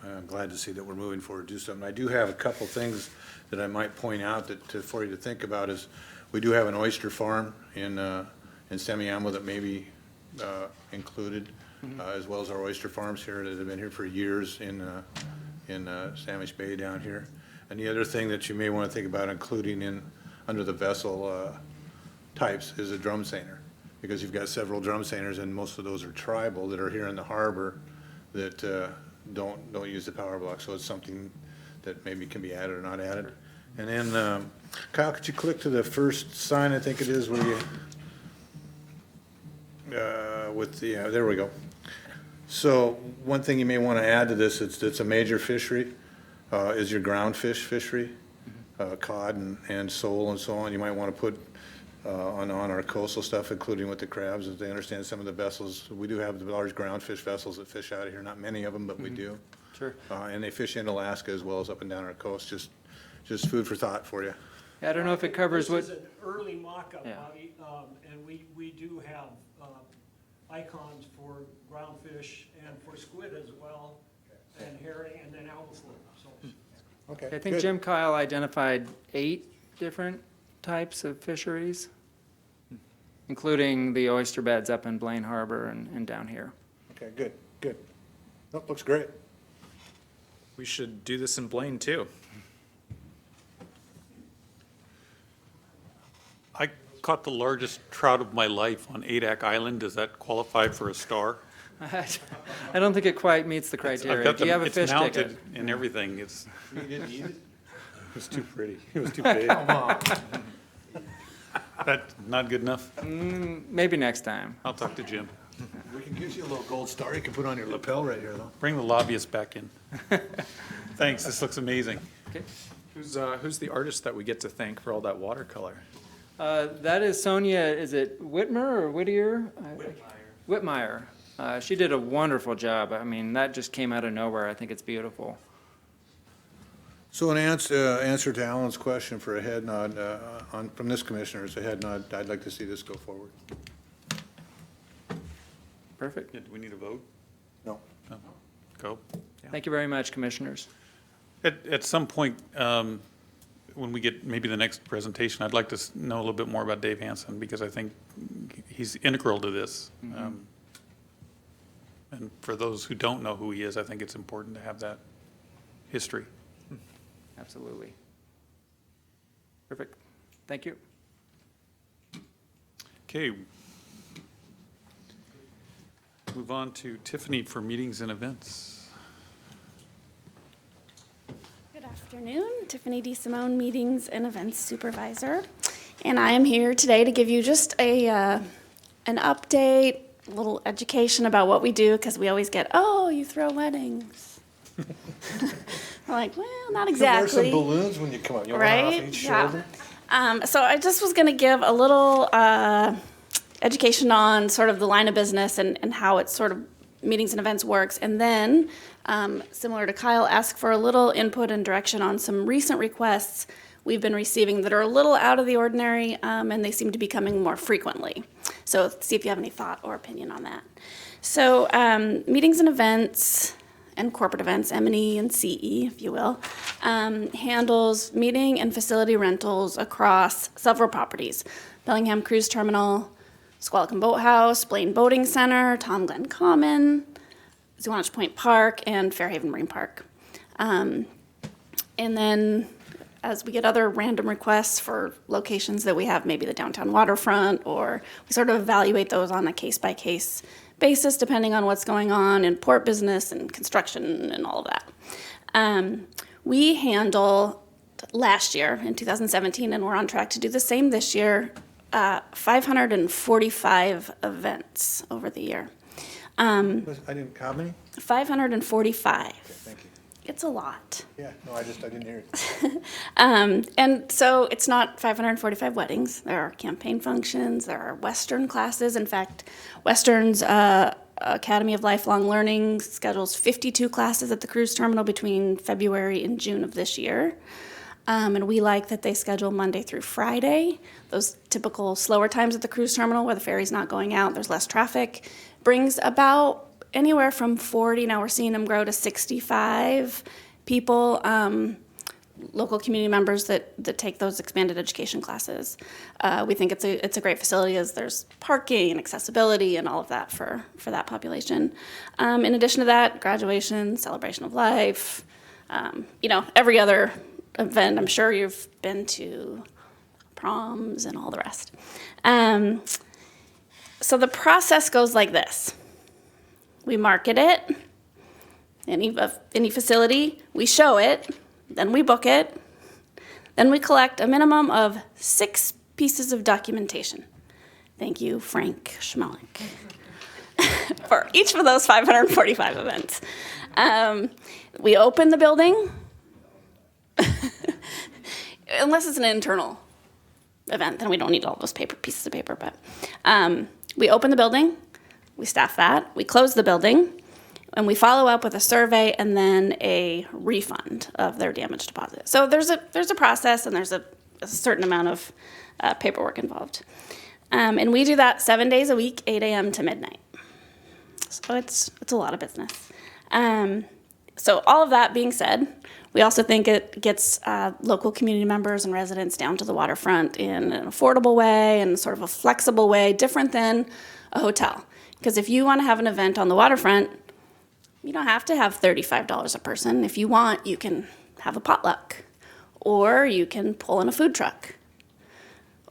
I'm glad to see that we're moving forward to do something. I do have a couple things that I might point out for you to think about is we do have an oyster farm in Semiahmoo that may be included, as well as our oyster farms here that have been here for years in Samish Bay down here. And the other thing that you may want to think about including under the vessel types is a drum seiner, because you've got several drum seiners, and most of those are tribal that are here in the harbor that don't use the power block. So it's something that maybe can be added or not added. And then, Kyle, could you click to the first sign, I think it is, where you, there we go. So one thing you may want to add to this, it's a major fishery, is your ground fishery, cod and sole and so on. You might want to put on our coastal stuff, including with the crabs, as they understand some of the vessels. We do have the large ground fish vessels that fish out of here, not many of them, but we do. Sure. And they fish in Alaska as well as up and down our coast, just food for thought for you. I don't know if it covers what. This is an early mock-up, Yeah. Bobby, and we do have icons for groundfish and for squid as well, and herring, and then albacore. So. Okay, I think good. Jim Kyle identified 8 different types of fisheries, including the oyster beds up in Blaine Harbor and down here. Okay, good. Nope, looks great. We should do this in Blaine, too. I caught the largest trout of my life on Adak Island. Does that qualify for a star? I don't think it quite meets the I've criteria. got Do you have a it's fish mounted ticket? and everything. It's, You didn't eat it? it was too pretty. It was too big. That's not good enough. Maybe next time. I'll talk to Jim. We can get you a little gold star you can put on your lapel right here, though. Bring the lobbyist back in. Thanks, this looks amazing. Okay. Who's the artist that we get to thank for all that watercolor? That is Sonia, is it Whitmer or Whittier? Whitmire. She did a wonderful job. I mean, that just came out of nowhere. I think it's beautiful. So in answer to Alan's question for a head nod, from this commissioner, as a head nod, I'd like to see this go forward. Perfect. Yeah, do we need a vote? No. No. Go. Thank you very much, commissioners. At some point, when we get maybe the next presentation, I'd like to know a little bit more about Dave Hansen, because I think he's integral to this. And for those who don't know who he is, I think it's important to have that history. Absolutely. Perfect. Thank you. Okay. Move on to Tiffany for meetings and events. Good afternoon, Tiffany D. Simone, Meetings and Events Supervisor. And I am here today to give you just an update, a little education about what we do, because we always get, oh, you throw weddings. We're like, well, not exactly. Wear some balloons when you come up. You want one off Right? each Yeah. shoulder? So I just was going to give a little education on sort of the line of business and how it's sort of meetings and events works. And then, similar to Kyle, ask for a little input and direction on some recent requests we've been receiving that are a little out of the ordinary, and they seem to be coming more frequently. So see if you have any thought or opinion on that. So meetings and events and corporate events, M&E and CE, if you will, handles meeting and facility rentals across several properties: Bellingham Cruise Terminal, Squalicum Boathouse, Blaine Boating Center, Tom Glen Common, Zwanich Point Park, and Fairhaven Marine Park. And then as we get other random requests for locations that we have, maybe the downtown waterfront, or we sort of evaluate those on a case-by-case basis, depending on what's going on in port business and construction and all of that. We handle, last year, in 2017, and we're on track to do the same this year, 545 events over the year. I didn't, how many? 545. Thank you. It's a lot. Yeah, no, I didn't hear it. And so it's not 545 weddings. There are campaign functions. There are Western classes. In fact, Western's Academy of Lifelong Learning schedules 52 classes at the cruise terminal between February and June of this year. And we like that they schedule Monday through Friday. Those typical slower times at the cruise terminal where the ferry's not going out, there's less traffic, brings about anywhere from 40, now we're seeing them grow to 65 people, local community members that take those expanded education classes. We think it's a great facility as there's parking and accessibility and all of that for that population. In addition to that, graduation, celebration of life, every other event. I'm sure you've been to proms and all the rest. So the process goes like this. We market it, any facility, we show it, then we book it, then we collect a minimum of 6 pieces of documentation. Thank you, Frank Schmalik, for each of those 545 events. We open the building, unless it's an internal event, then we don't need all those pieces of paper, but we open the building, we staff that, we close the building, and we follow up with a survey and then a refund of their damage deposit. So there's a process and there's a certain amount of paperwork involved. And we do that 7 days a week, 8 a.m. to midnight. So it's a lot of business. So all of that being said, we also think it gets local community members and residents down to the waterfront in an affordable way and sort of a flexible way, different than a hotel. Because if you want to have an event on the waterfront, you don't have to have $35 a person. If you want, you can have a potluck, or you can pull in a food truck,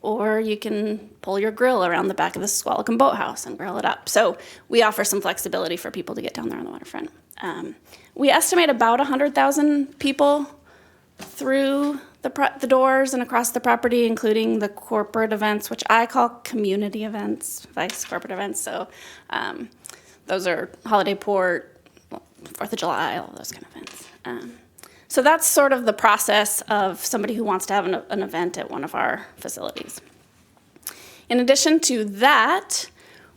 or you can pull your grill around the back of the Squalicum Boathouse and grill it up. So we offer some flexibility for people to get down there on the waterfront. We estimate about 100,000 people through the doors and across the property, including the corporate events, which I call community events, vice corporate events. So those are holiday port, 4th of July, all those kind of events. So that's sort of the process of somebody who wants to have an event at one of our facilities. In addition to that,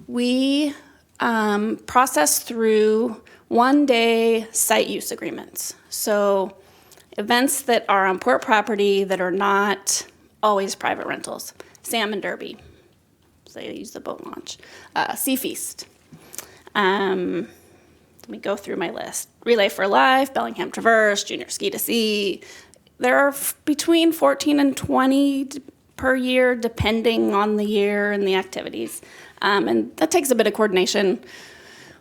we process through one-day site use agreements. So events that are on port property that are not always private rentals. Salmon Derby, so they use the boat launch. Sea Feast. Let me go through my list. Relay for Life, Bellingham Traverse, Junior Ski to Sea. There are between 14 and 20 per year, depending on the year and the activities. And that takes a bit of coordination.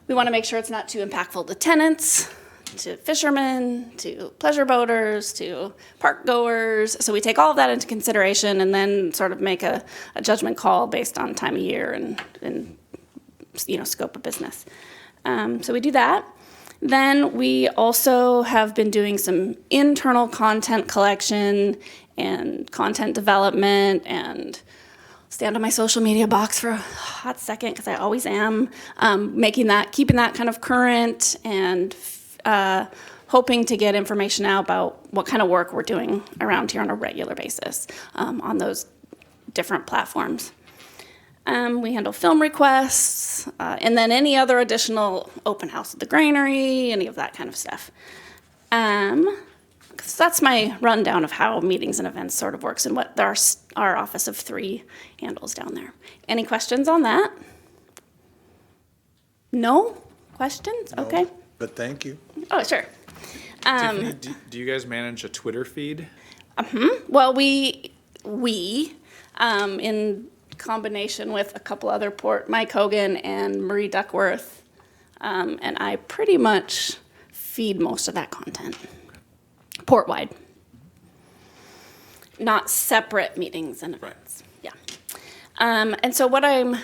We want to make sure it's not too impactful to tenants, to fishermen, to pleasure boaters, to park goers. So we take all of that into consideration and then sort of make a judgment call based on time of year and scope of business. So we do that. Then we also have been doing some internal content collection and content development, and stand on my social media box for a hot second because I always am, keeping that kind of current and hoping to get information out about what kind of work we're doing around here on a regular basis on those different platforms. We handle film requests, and then any other additional open house at the granary, any of that kind of stuff. So that's my rundown of how meetings and events sort of works and what our office of 3 handles down there. Any questions on that? No questions? No, Okay. But thank you. Oh, sure. Tiffany, do you guys manage a Twitter feed? Well, we in combination with a couple other Mike Hogan and Marie Duckworth, and I pretty much feed most of that content, port-wide. Not separate meetings and events. Yeah. And so what I'm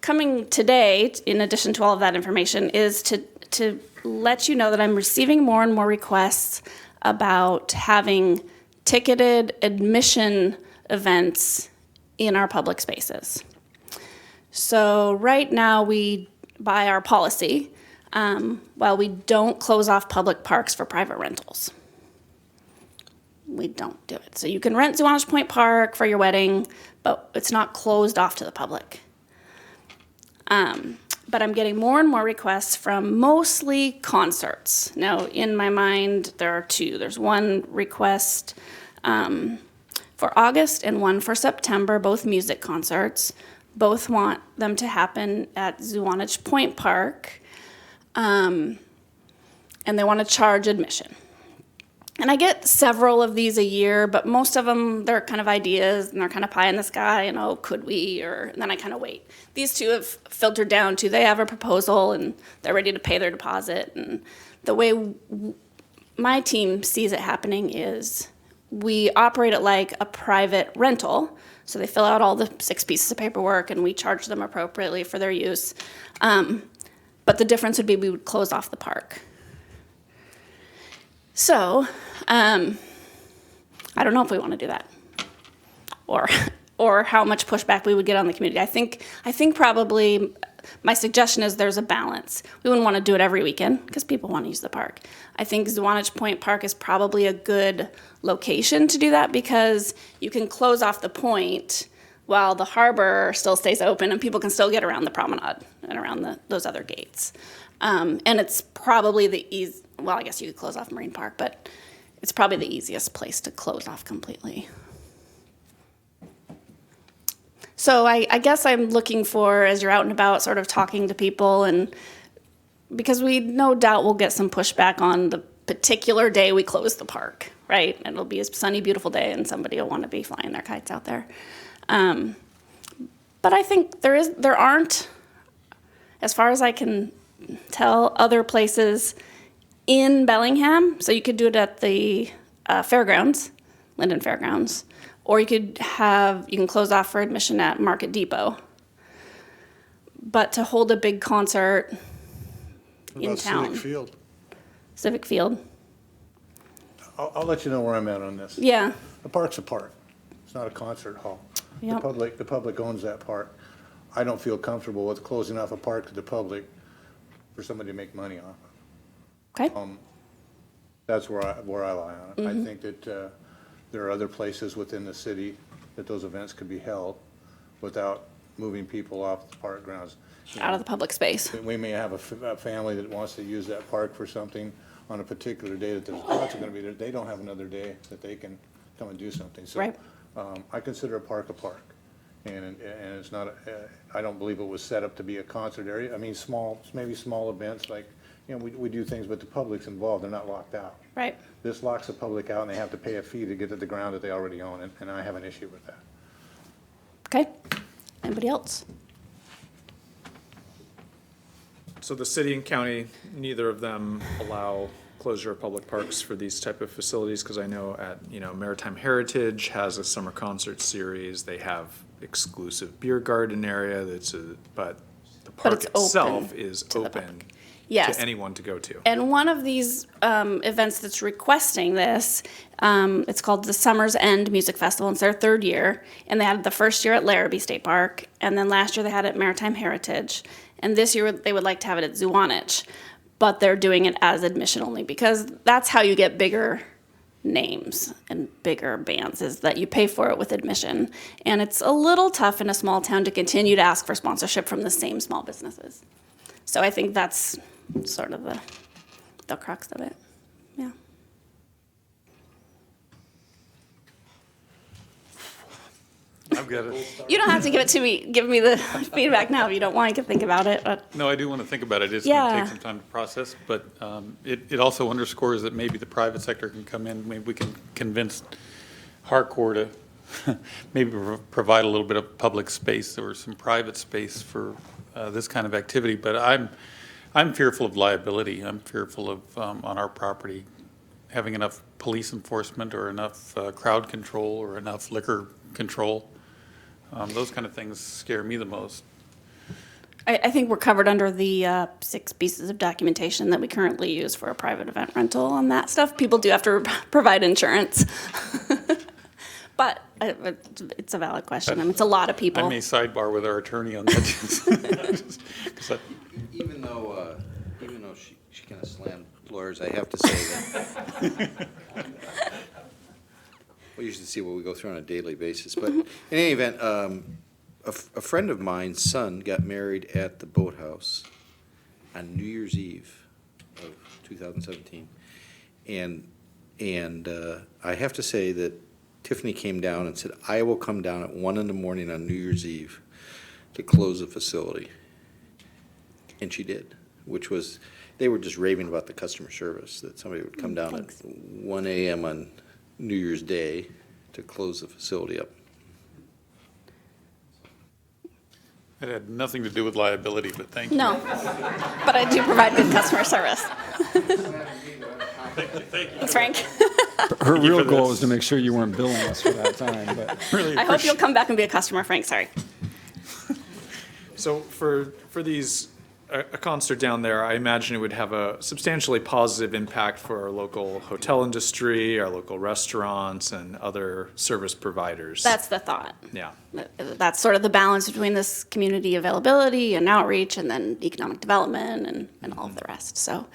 coming today, in addition to all of that information, is to let you know that I'm receiving more and more requests about having ticketed admission events in our public spaces. So right now, by our policy, we don't close off public parks for private rentals. We don't do it. So you can rent Zuanich Point Park for your wedding, but it's not closed off to the public. But I'm getting more and more requests from mostly concerts. Now, in my mind, there are 2. There's one request for August and one for September, both music concerts. Both want them to happen at Zuanich Point Park, and they want to charge admission. And I get several of these a year, but most of them, they're kind of ideas, and they're kind of pie in the sky, and oh, could we, and then I kind of wait. These 2 have filtered down to they have a proposal, and they're ready to pay their deposit. And the way my team sees it happening is we operate it like a private rental. So they fill out all the 6 pieces of paperwork, and we charge them appropriately for their use. But the difference would be we would close off the park. So, I don't know if we want to do that, or how much pushback we would get on the community. I think probably my suggestion is there's a balance. We wouldn't want to do it every weekend because people want to use the park. I think Zuanich Point Park is probably a good location to do that because you can close off the point while the harbor still stays open and people can still get around the promenade and around those other gates. And it's probably I guess you could close off Marine Park, but it's probably the easiest place to close off completely. So I guess I'm looking for, as you're out and about, sort of talking to people, and because we no doubt will get some pushback on the particular day we close the park, right? And it'll be a sunny, beautiful day, and somebody will want to be flying their kites out there. But I think there aren't, as far as I can tell, other places in Bellingham. So you could do it at the fairgrounds, Linden Fairgrounds, or you can close off for admission at Market Depot. But to hold a big concert in town. Civic Field. I'll let you know where I'm at on this. Yeah. The park's a park. It's not a concert hall. Yep. The public owns that park. I don't feel comfortable with closing off a park to the public for somebody to make money off of. Okay. That's where I lie on it. I think that there are other places within the city that those events could be held without moving people off the park grounds. Out of the public space. We may have a family that wants to use that park for something on a particular day that there's a concert going to be there. They don't have another day that they can come and do something. So, Right. I consider a park, and it's not. I don't believe it was set up to be a concert area. I mean, maybe small events like, we do things, but the public's involved. They're not locked out. Right. This locks the public out, and they have to pay a fee to get to the ground that they already own, and I have an issue with that. Okay. Anybody else? So the city and county, neither of them allow closure of public parks for these type of facilities? Because I know at, Maritime Heritage has a summer concert series. They have exclusive beer garden area but the park it's itself open is to the open public. Yes. to anyone to go to. And one of these events that's requesting this, it's called the Summer's End Music Festival. It's their 3rd year, and they had it the first year at Larrabee State Park, and then last year they had it at Maritime Heritage, and this year they would like to have it at Zuanich. but they're doing it as admission only because that's how you get bigger names and bigger bands, is that you pay for it with admission. And it's a little tough in a small town to continue to ask for sponsorship from the same small businesses. So I think that's sort of the crux of it. Yeah. I've got it. You don't have to give it to me, give me the feedback now if you don't want. I can think about it, but No, I do want to think about it. It's going to Yeah. take some time to process, but it also underscores that maybe the private sector can come in, maybe we can convince Harcourt to maybe provide a little bit of public space or some private space for this kind of activity. But I'm fearful of liability. I'm fearful of, on our property, having enough police enforcement or enough crowd control or enough liquor control. Those kind of things scare me the most. I think we're covered under the 6 pieces of documentation that we currently use for a private event rental on that stuff. People do have to provide insurance. But it's a valid question. I mean, it's a lot of people. I may sidebar with our attorney on that. 'Cause Even though she kind of slammed lawyers, I have to say that. We usually see what we go through on a daily basis, but in any event, a friend of mine's son got married at the boathouse on New Year's Eve of 2017. And I have to say that Tiffany came down and said, I will come down at 1 a.m. on New Year's Eve to close the facility. And she did, which was, they were just raving about the customer service, that somebody would come down Thanks. at 1 a.m. on New Year's Day to close the facility up. It had nothing to do with liability, but thank you. No, but I do provide good customer service. Thanks, Frank. Her you real for goal this. was to make sure you weren't billing us for that time, but. I hope you'll come back and be a customer, Frank. Sorry. So for these, a concert down there, I imagine it would have a substantially positive impact for our local hotel industry, our local restaurants, and other service providers. That's the thought. Yeah. That's sort of the balance between this community availability and outreach and then economic development and all of the rest. So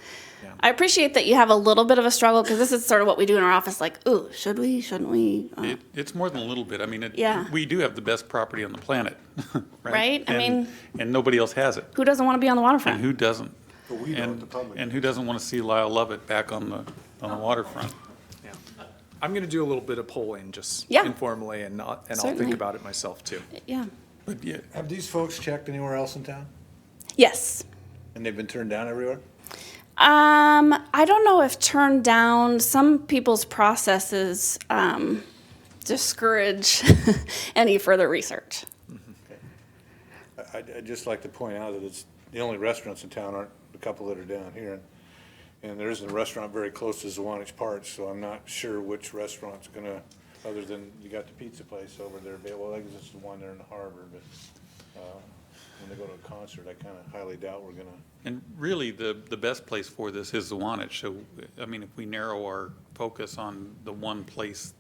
I appreciate that you have a little bit of a struggle because this is sort of what we do in our office, like, ooh, should we, shouldn't we? It's more than a little bit. I mean, Yeah. we do have the best property on the planet, right? Right? I mean- And nobody else has it. Who doesn't want to be on the And waterfront? who doesn't? But we don't, the public. And who doesn't want to see Lyle Lovett back on the waterfront? Yeah. I'm going to do a little bit of polling, just Yeah. informally, and I'll Certainly. think about it myself, too. Yeah. But yeah, Have these folks checked anywhere else in town? Yes. And they've been turned down everywhere? I don't know if turned down. Some people's processes discourage any further research. I'd just like to point out that it's, the only restaurants in town aren't the couple that are down here. And there isn't a restaurant very close to Zwanich Park, so I'm not sure which restaurant's gonna, other than you got the pizza place over there, well, I guess it's the one there in the harbor, but, when they go to a concert, I kinda highly doubt we're gonna. and really, the best place for this is Zwanich. So, I mean, if we narrow our focus on the one place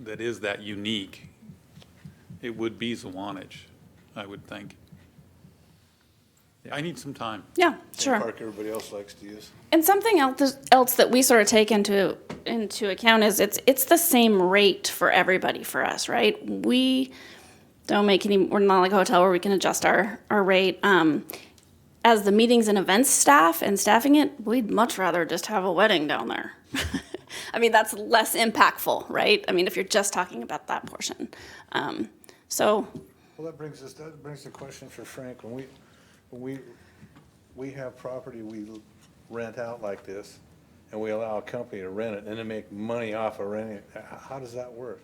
that is that unique, it would be Zwanich, I would think. I need some time. Yeah, Same sure. park everybody else likes to use. And something else that we sort of take into account is it's the same rate for everybody for us, right? We don't make any, we're not like a hotel where we can adjust our rate. As the meetings and events staff and staffing it, we'd much rather just have a wedding down there. I mean, that's less impactful, right? I mean, if you're just talking about that portion. So, Well, that brings the question for Frank. When we have property we rent out like this, and we allow a company to rent it, and then make money off of renting it, how does that work?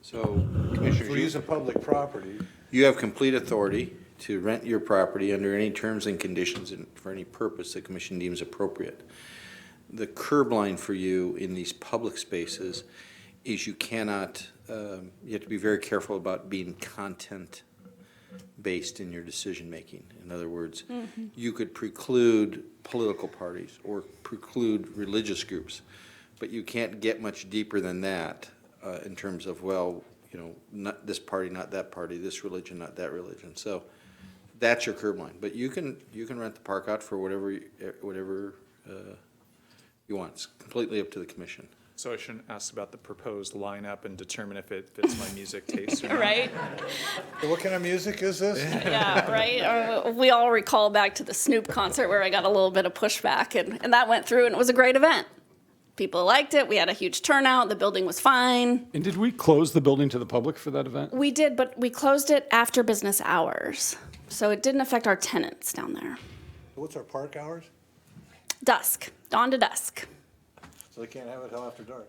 So, If Commissioners, we're using public property, you have complete authority to rent your property under any terms and conditions and for any purpose the commission deems appropriate. The curb line for you in these public spaces is you cannot, you have to be very careful about being content-based in your decision-making. In other words, you could preclude political parties or preclude religious groups, but you can't get much deeper than that in terms of, well, you know, not this party, not that party, this religion, not that religion. So That's your curb line, but you can rent the park out for whatever you want. It's completely up to the commission. So I shouldn't ask about the proposed lineup and determine if it fits my music taste or not. Right? What kind of music is this? Yeah, right. We all recall back to the Snoop concert where I got a little bit of pushback, and that went through, and it was a great event. People liked it. We had a huge turnout. The building was fine. And did we close the building to the public for that event? We did, but we closed it after business hours, so it didn't affect our tenants down there. What's our park hours? Dusk, dawn to dusk. So they can't have it till after dark.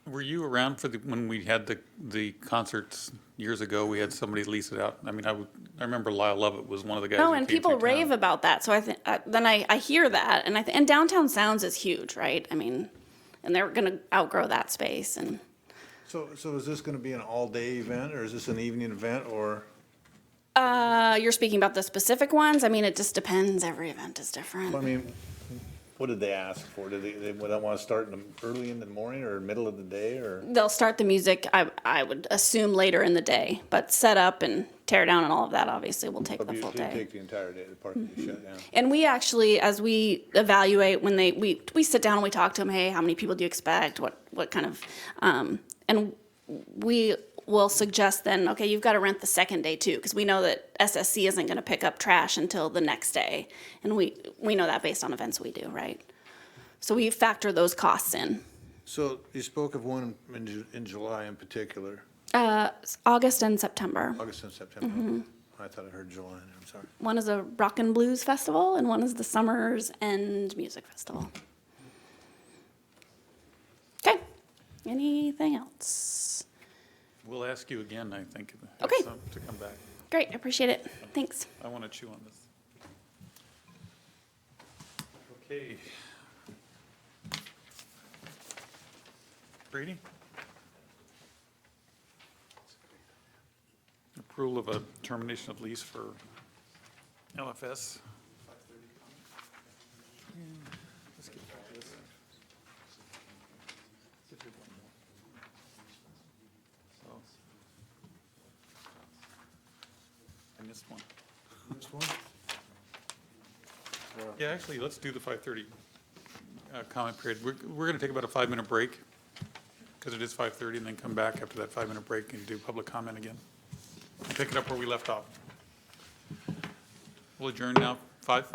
Were you around for when we had the concerts years ago? We had somebody lease it out. I mean, I remember Lyle Lovett was one of the guys. Oh, who and came people through town. rave about that. So I think then I hear that, and downtown sounds is huge, right? I mean, and they're going to outgrow that space. And So is this gonna be an all-day event, or is this an evening event, or? you're speaking about the specific ones. I mean, it just depends. Every event is different. I mean, what did they ask for? Did they want to start early in the morning or middle of the day, or? They'll start the music. I would assume later in the day, but set up and tear down and all of that obviously will take the full day. Take the entire day, the park will be shut down. And we actually, as we evaluate, when we sit down and we talk to them, hey, how many people do you expect? What kind of, and we will suggest then, okay, you've got to rent the second day too, because we know that SSC isn't going to pick up trash until the next day. And we know that based on events we do, right? So we factor those costs in. So you spoke of one in July in particular, August and September. August and September. I thought I heard July, I'm sorry. One is a rock and blues festival, and one is the Summer's End Music Festival. Okay, anything else? We'll ask you again, I think, Okay. to come back. Great, I appreciate it. Thanks. I want to chew on this. Okay. Brady? Approval of a termination of lease for LFS. Let's get back to this. So, I missed one. This one? Yeah, actually, let's do the 5:30 comment period. We're going to take about a 5-minute break, because it is 5:30, and then come back after that 5-minute break and do public comment again. Pick it up where we left off. We'll adjourn now, 5.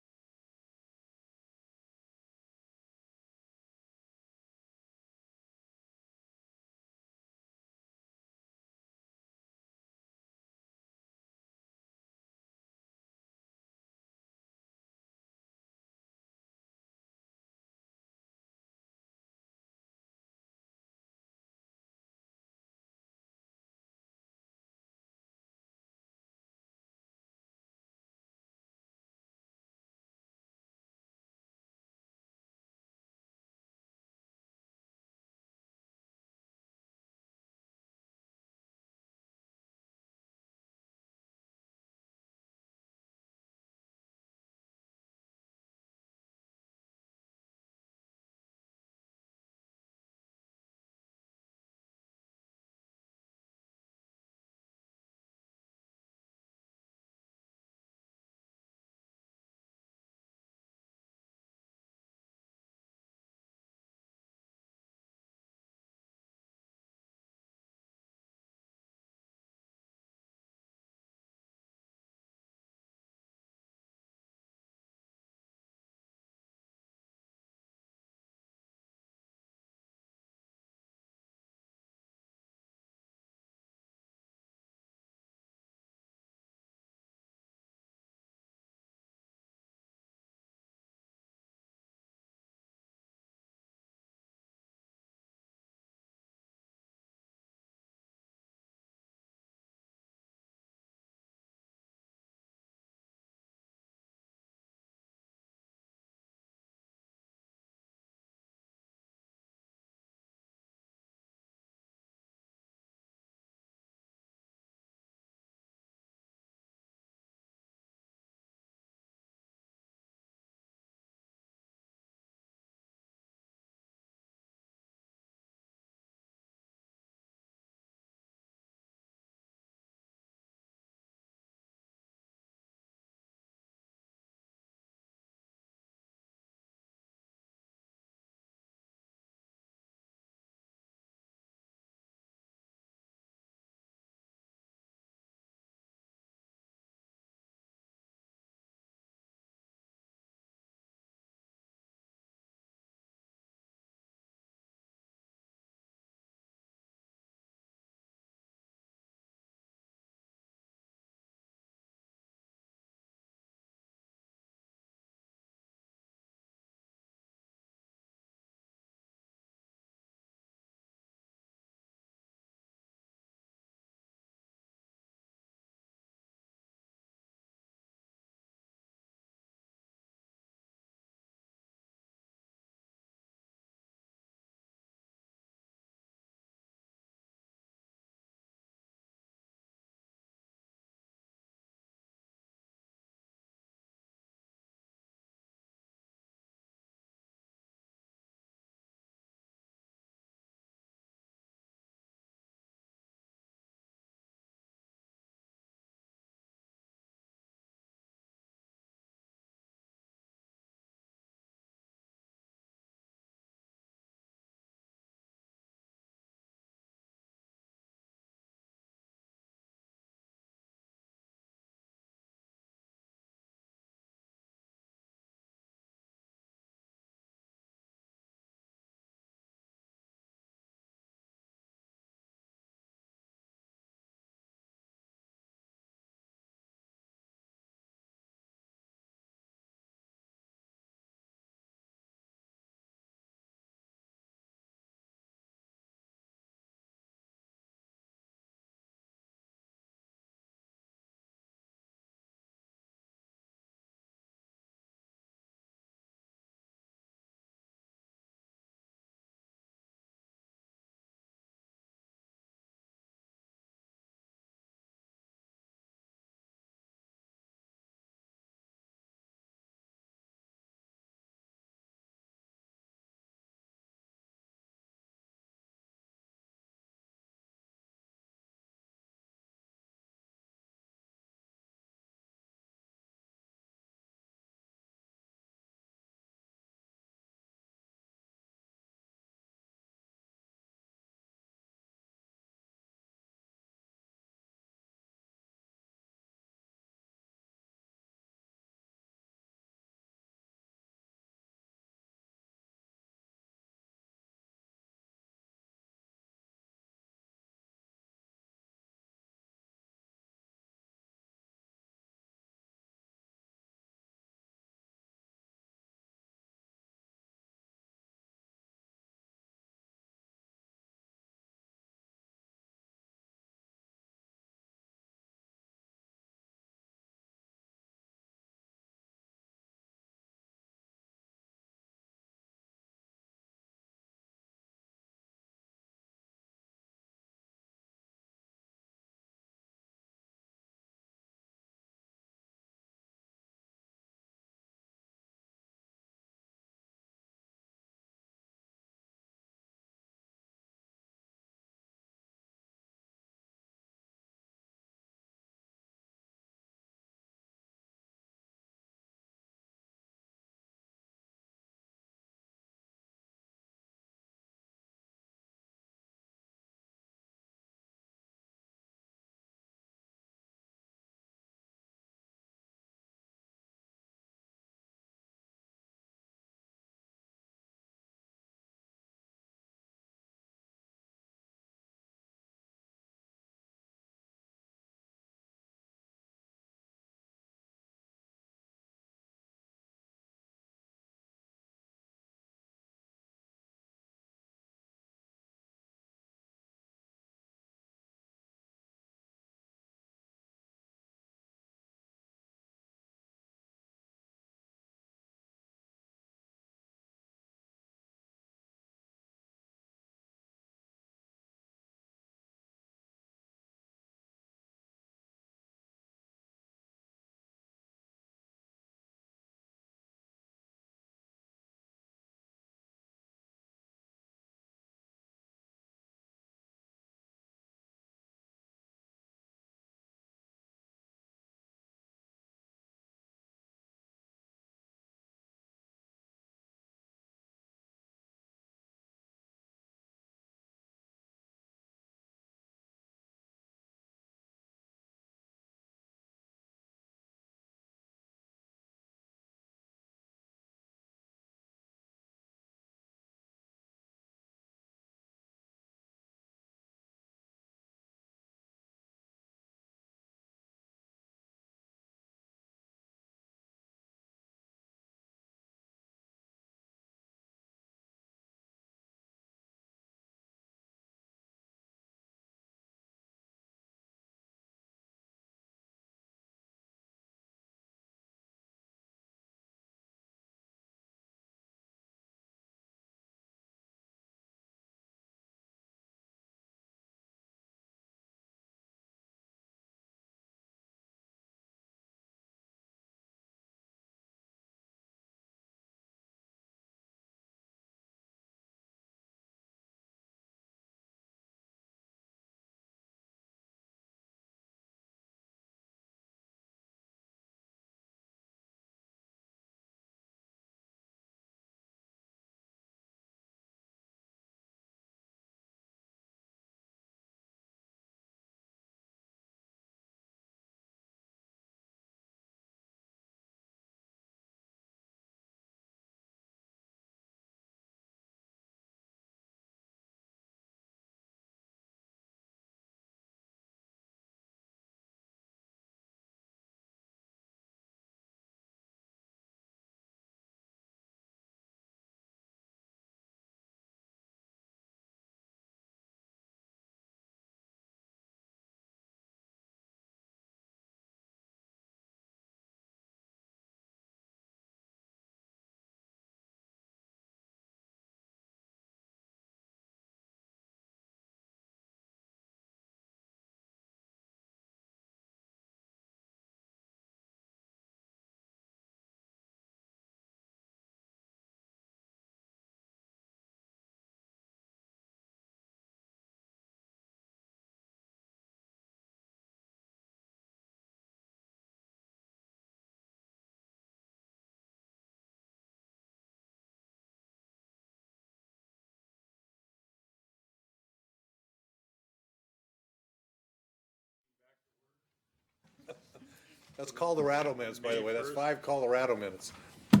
That's Colorado minutes, by the way. That's 5 Colorado minutes. All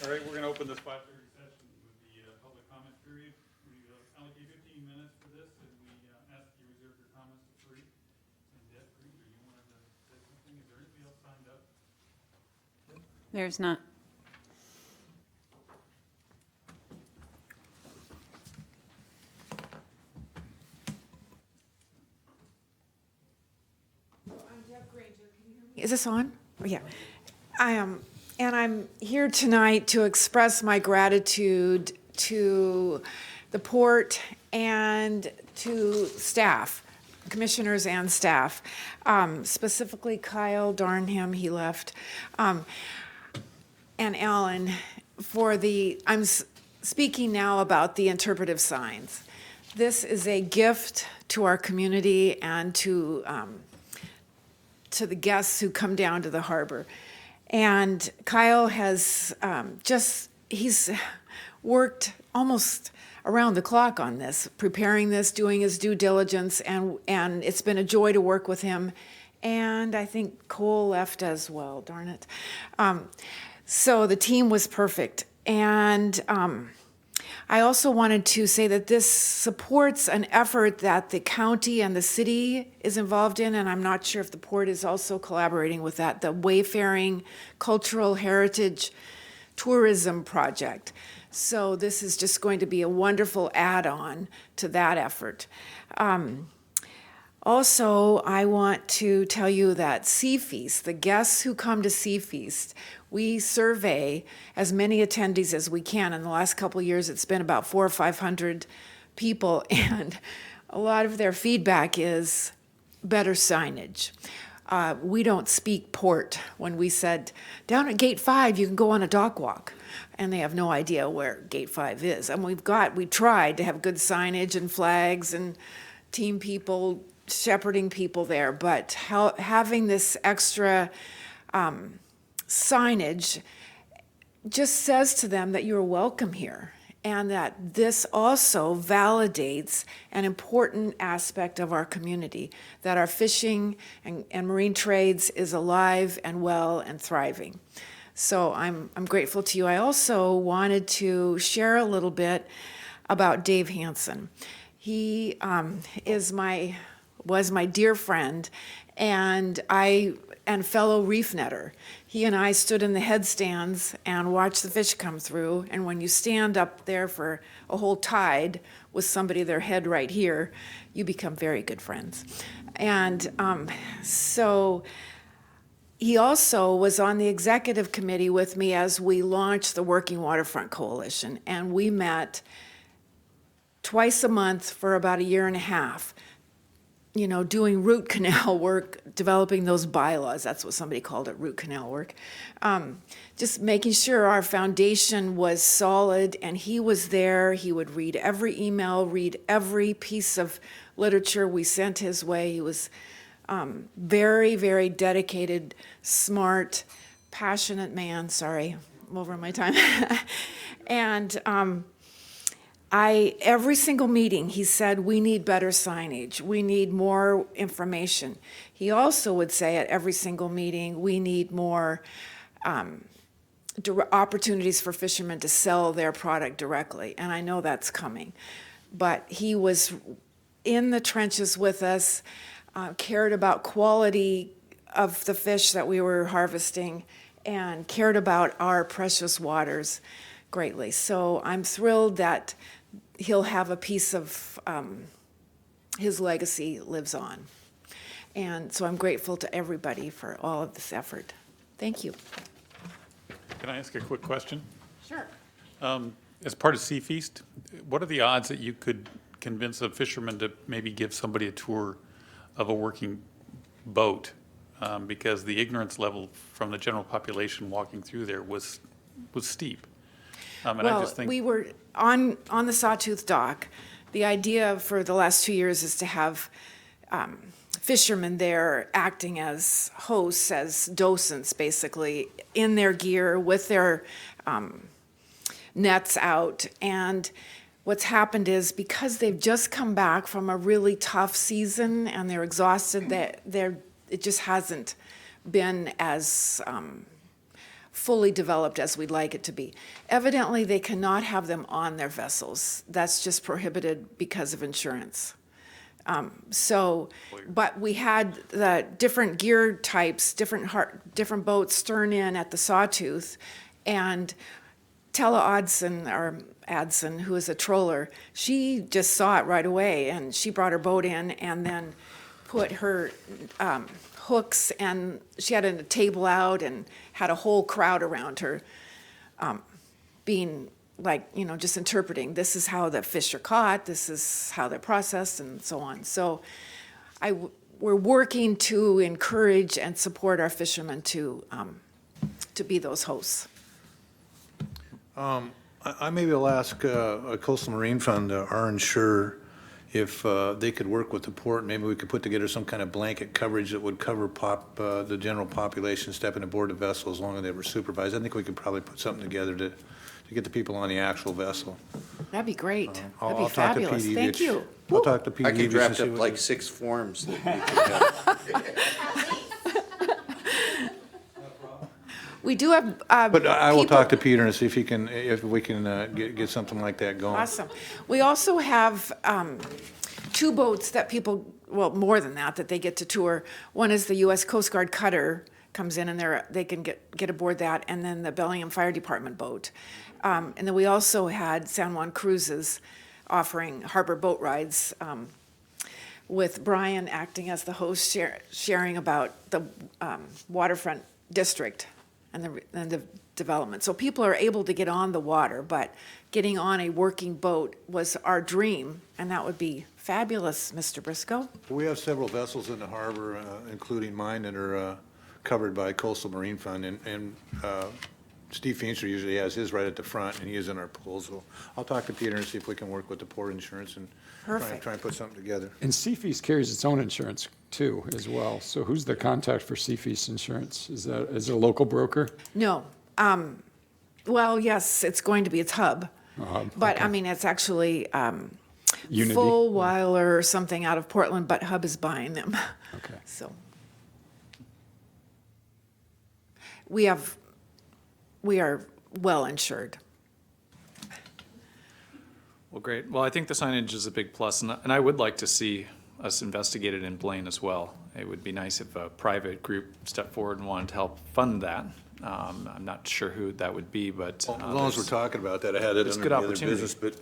right, we're going to open this 5:30 session with the public comment period. We allocate 15 minutes for this, and we ask you to reserve your comments to free and debt free. Or you wanted to say something? Is there anybody else signed up? There's not. Is this on? Oh, yeah. I am, and I'm here tonight to express my gratitude to the port and to staff, commissioners and staff, specifically Kyle, darn him, he left, and Alan for I'm speaking now about the interpretive signs. This is a gift to our community and to the guests who come down to the harbor. And Kyle has he's worked almost around the clock on this, preparing this, doing his due diligence, and it's been a joy to work with him. And I think Cole left as well, darn it. So the team was perfect. And I also wanted to say that this supports an effort that the county and the city is involved in, and I'm not sure if the port is also collaborating with that, the Wayfaring Cultural Heritage Tourism Project. So this is just going to be a wonderful add-on to that effort. Also, I want to tell you that Sea Feast, the guests who come to Sea Feast, we survey as many attendees as we can. In the last couple of years, it's been about 400 or 500 people, and a lot of their feedback is better signage. We don't speak port. When we said, down at Gate 5, you can go on a dock walk, and they have no idea where Gate 5 is. And we tried to have good signage and flags and team people, shepherding people there, but having this extra signage just says to them that you're welcome here, and that this also validates an important aspect of our community, that our fishing and marine trades is alive and well and thriving. So I'm grateful to you. I also wanted to share a little bit about Dave Hansen. He was my dear friend and fellow reef netter. He and I stood in the headstands and watched the fish come through, and when you stand up there for a whole tide with somebody, their head right here, you become very good friends. And so he also was on the executive committee with me as we launched the Working Waterfront Coalition, and we met twice a month for about a year and a half, doing root canal work, developing those bylaws. That's what somebody called it, root canal work. Just making sure our foundation was solid, and he was there. He would read every email, read every piece of literature we sent his way. He was very, very dedicated, smart, passionate man. Sorry, I'm over my time. And every single meeting, he said, we need better signage. We need more information. He also would say at every single meeting, we need more opportunities for fishermen to sell their product directly. And I know that's coming. But he was in the trenches with us, cared about quality of the fish that we were harvesting, and cared about our precious waters greatly. So I'm thrilled that he'll have a piece of his legacy lives on. And so I'm grateful to everybody for all of this effort. Thank you. Can I ask a quick question? Sure. As part of Sea Feast, what are the odds that you could convince a fisherman to maybe give somebody a tour of a working boat? Because the ignorance level from the general population walking through there was steep. And I Well, just think, we were on the Sawtooth Dock. The idea for the last 2 years is to have fishermen there acting as hosts, as docents, basically, in their gear with their nets out. And what's happened is because they've just come back from a really tough season and they're exhausted, it just hasn't been as fully developed as we'd like it to be. Evidently, they cannot have them on their vessels. That's just prohibited because of insurance. But we had the different gear types, different boats stern in at the Sawtooth, and Tella Adson, who is a troller, she just saw it right away, and she brought her boat in and then put her hooks, and she had a table out and had a whole crowd around her, being like, just interpreting, this is how the fish are caught, this is how they're processed, and so on. So we're working to encourage and support our fishermen to be those hosts. I maybe will ask a Coastal Marine Fund, our insurer, if they could work with the port, maybe we could put together some kind of blanket coverage that would cover the general population stepping aboard the vessel as long as they were supervised. I think we could probably put something together to get the people on the actual vessel. That'd be great. That'd be I'll talk to fabulous. Pete Thank Evich. you. I'll talk to Pete I Evich can and draft see up what like we- 6 forms that you could have. We do have But I will talk to people- Peter and see if we can get something like that going. Awesome. We also have 2 boats that people, well, more than that they get to tour. One is the U.S. Coast Guard cutter comes in, and they can get aboard that, and then the Bellingham Fire Department boat. And then we also had San Juan Cruises offering harbor boat rides, with Brian acting as the host, sharing about the waterfront district and the development. So people are able to get on the water, but getting on a working boat was our dream, and that would be fabulous, Mr. Briscoe. We have several vessels in the harbor, including mine, that are covered by Coastal Marine Fund, and Steve Feenster usually has his right at the front, and he is in our pool. So I'll talk to Peter and see if we can work with the port insurance and Perfect. try and put something together. And Seafeast carries its own insurance too, as well. So who's the contact for Seafeast Insurance? Is it a local broker? No. Well, yes, it's going to be its hub. But, okay. I mean, it's actually Unity? Fullweiler or something out of Portland, but Hub is buying them. Okay. So we are well insured. Well, great. Well, I think the signage is a big plus, and I would like to see us investigated in Blaine as well. It would be nice if a private group stepped forward and wanted to help fund that. I'm not sure who that would be, but. As long as we're talking about that, I had it there's under good the other opportunity. business, but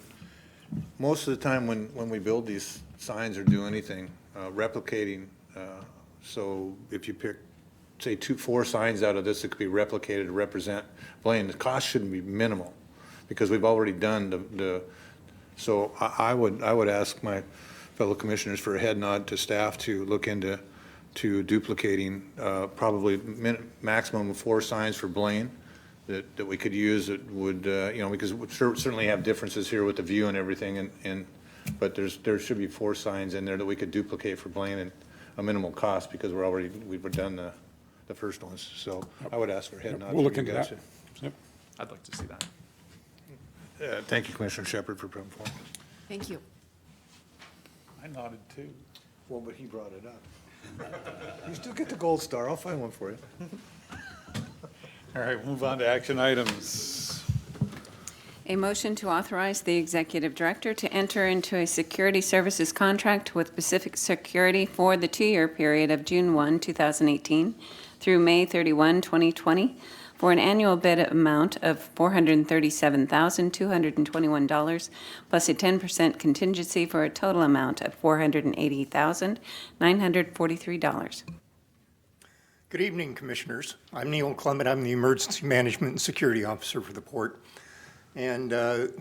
most of the time when we build these signs or do anything, replicating, so if you pick, say, 4 signs out of this that could be replicated to represent Blaine, the cost shouldn't be minimal, because we've already done so I would ask my fellow commissioners for a head nod to staff to look into duplicating probably maximum of 4 signs for Blaine that we could use that would, because we certainly have differences here with the view and everything, but there should be 4 signs in there that we could duplicate for Blaine at a minimal cost, because we've done the first ones. So I would ask for a head nod. We'll for look you into guys. that. Yep. I'd like to see that. Thank you, Commissioner Shepard, for coming forward. Thank you. I nodded too. Well, but he brought it up. You still get the gold star. I'll find one for you. All right, we'll move on to action items. A motion to authorize the executive director to enter into a security services contract with Pacific Security for the 2-year period of June 1, 2018 through May 31, 2020, for an annual bid amount of $437,221 plus a 10% contingency for a total amount of $480,943. Good evening, Commissioners. I'm Neil Clement. I'm the Emergency Management and Security Officer for the Port. And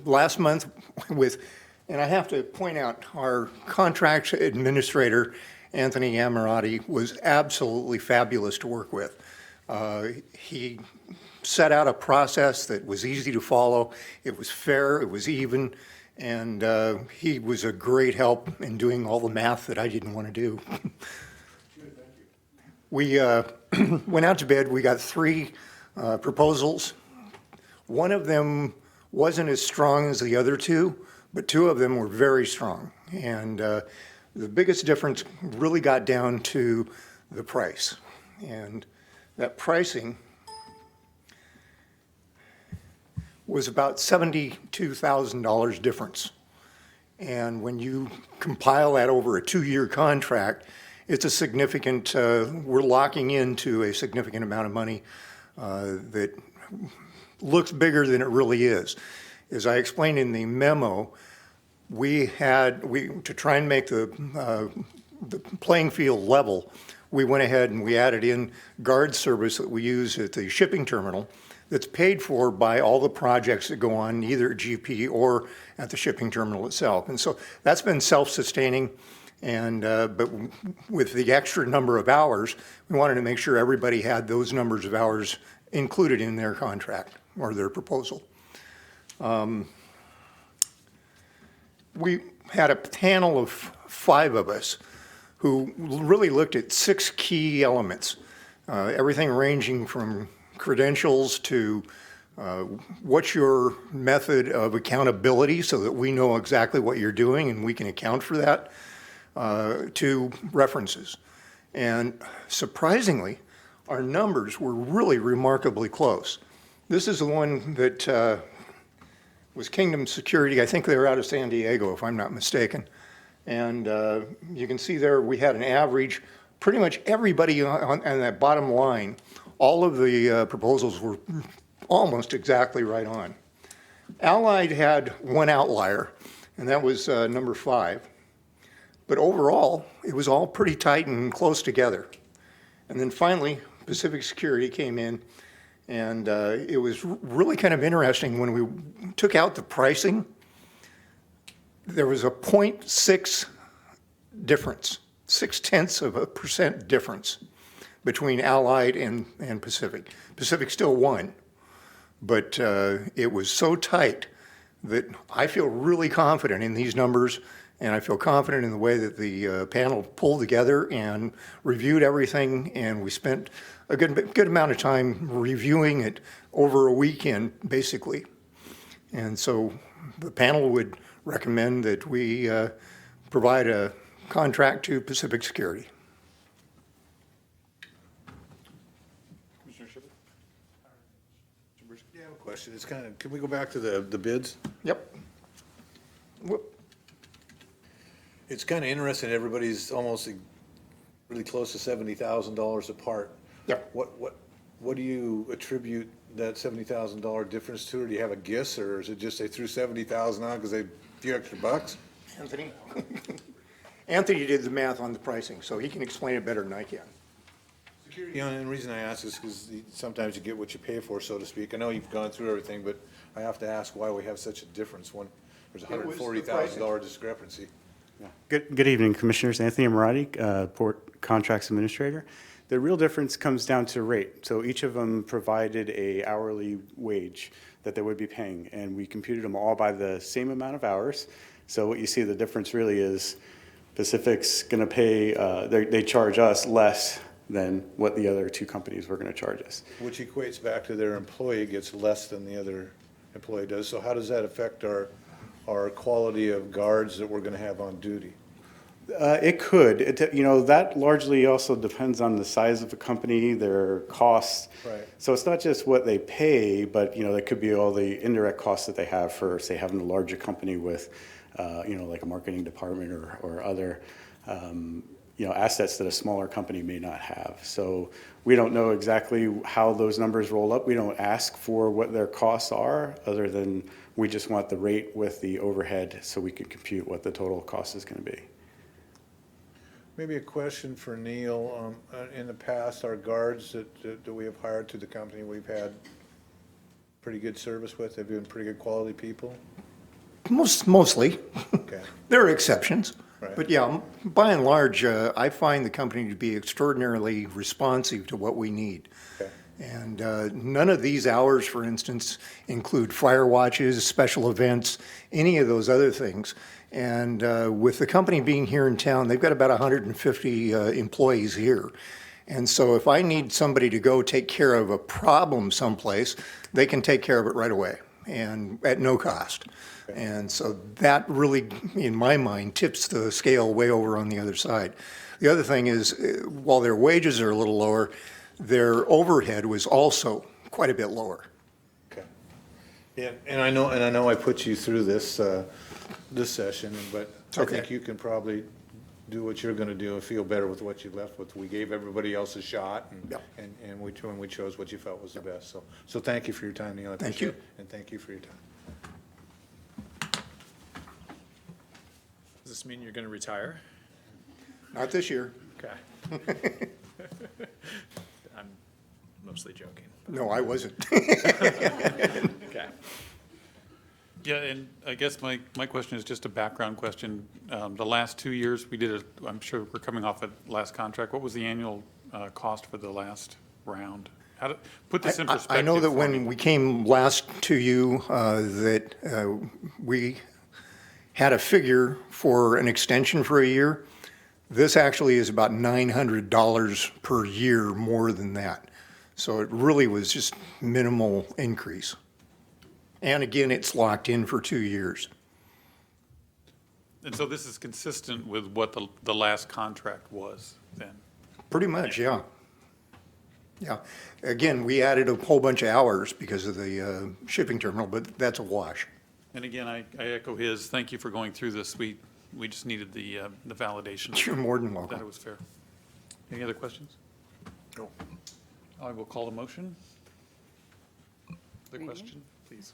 last month and I have to point out, our contract administrator, Anthony Ammirati, was absolutely fabulous to work with. He set out a process that was easy to follow. It was fair, it was even, and he was a great help in doing all the math that I didn't want to do. We went out to bid. We got 3 proposals. One of them wasn't as strong as the other 2, but two of them were very strong. And the biggest difference really got down to the price. And that pricing was about $72,000 difference. And when you compile that over a 2-year contract, it's a significant, we're locking into a significant amount of money that looks bigger than it really is. As I explained in the memo, to try and make the playing field level, we went ahead and we added in guard service that we use at the shipping terminal that's paid for by all the projects that go on either at GP or at the shipping terminal itself. And so that's been self-sustaining. And but with the extra number of hours, we wanted to make sure everybody had those numbers of hours included in their contract or their proposal. We had a panel of 5 of us who really looked at 6 key elements, everything ranging from credentials to what's your method of accountability so that we know exactly what you're doing and we can account for that, to references. And surprisingly, our numbers were really remarkably close. This is the one that was Kingdom Security. I think they were out of San Diego, if I'm not mistaken. And you can see there we had an average, pretty much everybody on that bottom line, all of the proposals were almost exactly right on. Allied had one outlier, and that was number 5. But overall, it was all pretty tight and close together. And then finally, Pacific Security came in, and it was really kind of interesting when we took out the pricing. There was a 0.6 difference, 0.6% difference between Allied and Pacific. Pacific still won, but it was so tight that I feel really confident in these numbers, and I feel confident in the way that the panel pulled together and reviewed everything, and we spent a good amount of time reviewing it over a weekend, basically. And so the panel would recommend that we provide a contract to Pacific Security. Commissioner Shipper? Yeah, I have a question. It's kind of, can we go back to the bids? Yep. Whoop. It's kind of interesting, everybody's almost really close to $70,000 apart. Yep. What do you attribute that $70,000 difference to, or do you have a guess, or is it just they threw 70,000 on because they, a few extra bucks? Anthony? Anthony did the math on the pricing, so he can explain it better than I can. Security, and the reason I ask is because sometimes you get what you pay for, so to speak. I know you've gone through everything, but I have to ask why we have such a difference when there's a $140,000 discrepancy. Good evening, Commissioners. Anthony Amirati, Port Contracts Administrator. The real difference comes down to rate. So each of them provided a hourly wage that they would be paying, and we computed them all by the same amount of hours. So what you see, the difference really is Pacific's going to pay, they charge us less than what the other 2 companies were going to charge us. Which equates back to their employee gets less than the other employee does. So how does that affect our quality of guards that we're going to have on duty? It could. That largely also depends on the size of the company, their costs. Right. So it's not just what they pay, but, there could be all the indirect costs that they have for, say, having a larger company with, like a marketing department or other, assets that a smaller company may not have. So we don't know exactly how those numbers roll up. We don't ask for what their costs are, other than we just want the rate with the overhead so we can compute what the total cost is going to be. Maybe a question for Neil. In the past, our guards that we have hired to the company, we've had pretty good service with. They've been pretty good quality people. Mostly. Okay. There are exceptions. Right. But yeah, by and large, I find the company to be extraordinarily responsive to what we need. Okay. And none of these hours, for instance, include fire watches, special events, any of those other things. And with the company being here in town, they've got about 150 employees here. And so if I need somebody to go take care of a problem someplace, they can take care of it right away. and at no cost. And so that really, in my mind, tips the scale way over on the other side. The other thing is, while their wages are a little lower, their overhead was also quite a bit lower. Okay. Yeah, and I know I put you through this, this session, but I Okay. think you can probably do what you're gonna do and feel better with what you left with. We gave everybody else a shot, Yep. and we chose what you felt was the best. So thank you for your time, Neil. I Thank appreciate you. it, and thank you for your time. Does this mean you're going to retire? Not this year. Okay. I'm mostly joking. No, I wasn't. Okay. Yeah, and I guess my question is just a background question. The last 2 years, we did I'm sure we're coming off a last contract. What was the annual cost for the last round? Put this in perspective. I know that for when me. we came last to you, that we had a figure for an extension for a year. This actually is about $900 per year more than that. So it really was just minimal increase. And again, it's locked in for 2 years. And so this is consistent with what the last contract was then? Pretty much, yeah. Yeah. Again, we added a whole bunch of hours because of the shipping terminal, but that's a wash. And again, I echo his, thank you for going through this. We just needed the validation. You're more than That welcome. it was fair. Any other questions? No. I will call the motion. The question, please.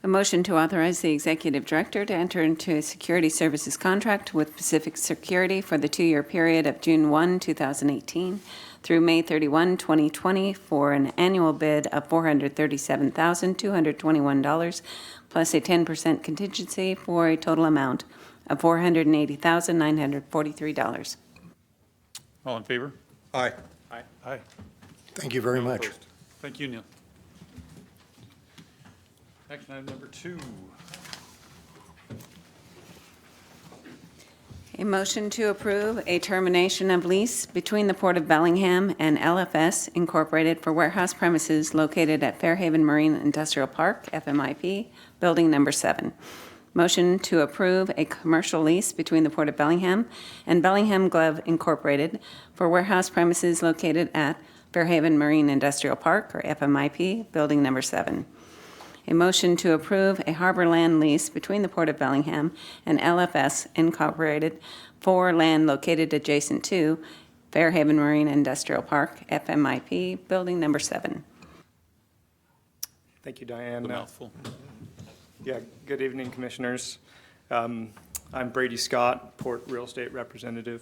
A motion to authorize the executive director to enter into a security services contract with Pacific Security for the 2-year period of June 1, 2018 through May 31, 2020 for an annual bid of $437,221 plus a 10% contingency for a total amount of $480,943. All in favor? Aye. Aye. Aye. Thank you very much. Opposed? Thank you, Neil. Action item number 2. A motion to approve a termination of lease between the Port of Bellingham and LFS Incorporated for warehouse premises located at Fairhaven Marine Industrial Park, FMIP, Building Number 7. Motion to approve a commercial lease between the Port of Bellingham and Bellingham Glove Incorporated for warehouse premises located at Fairhaven Marine Industrial Park, or FMIP, Building Number 7. A motion to approve a harbor land lease between the Port of Bellingham and LFS Incorporated for land located adjacent to Fairhaven Marine Industrial Park, FMIP, Building Number 7. Thank you, Diane. The mouthful. Yeah, good evening, Commissioners. I'm Brady Scott, Port Real Estate Representative.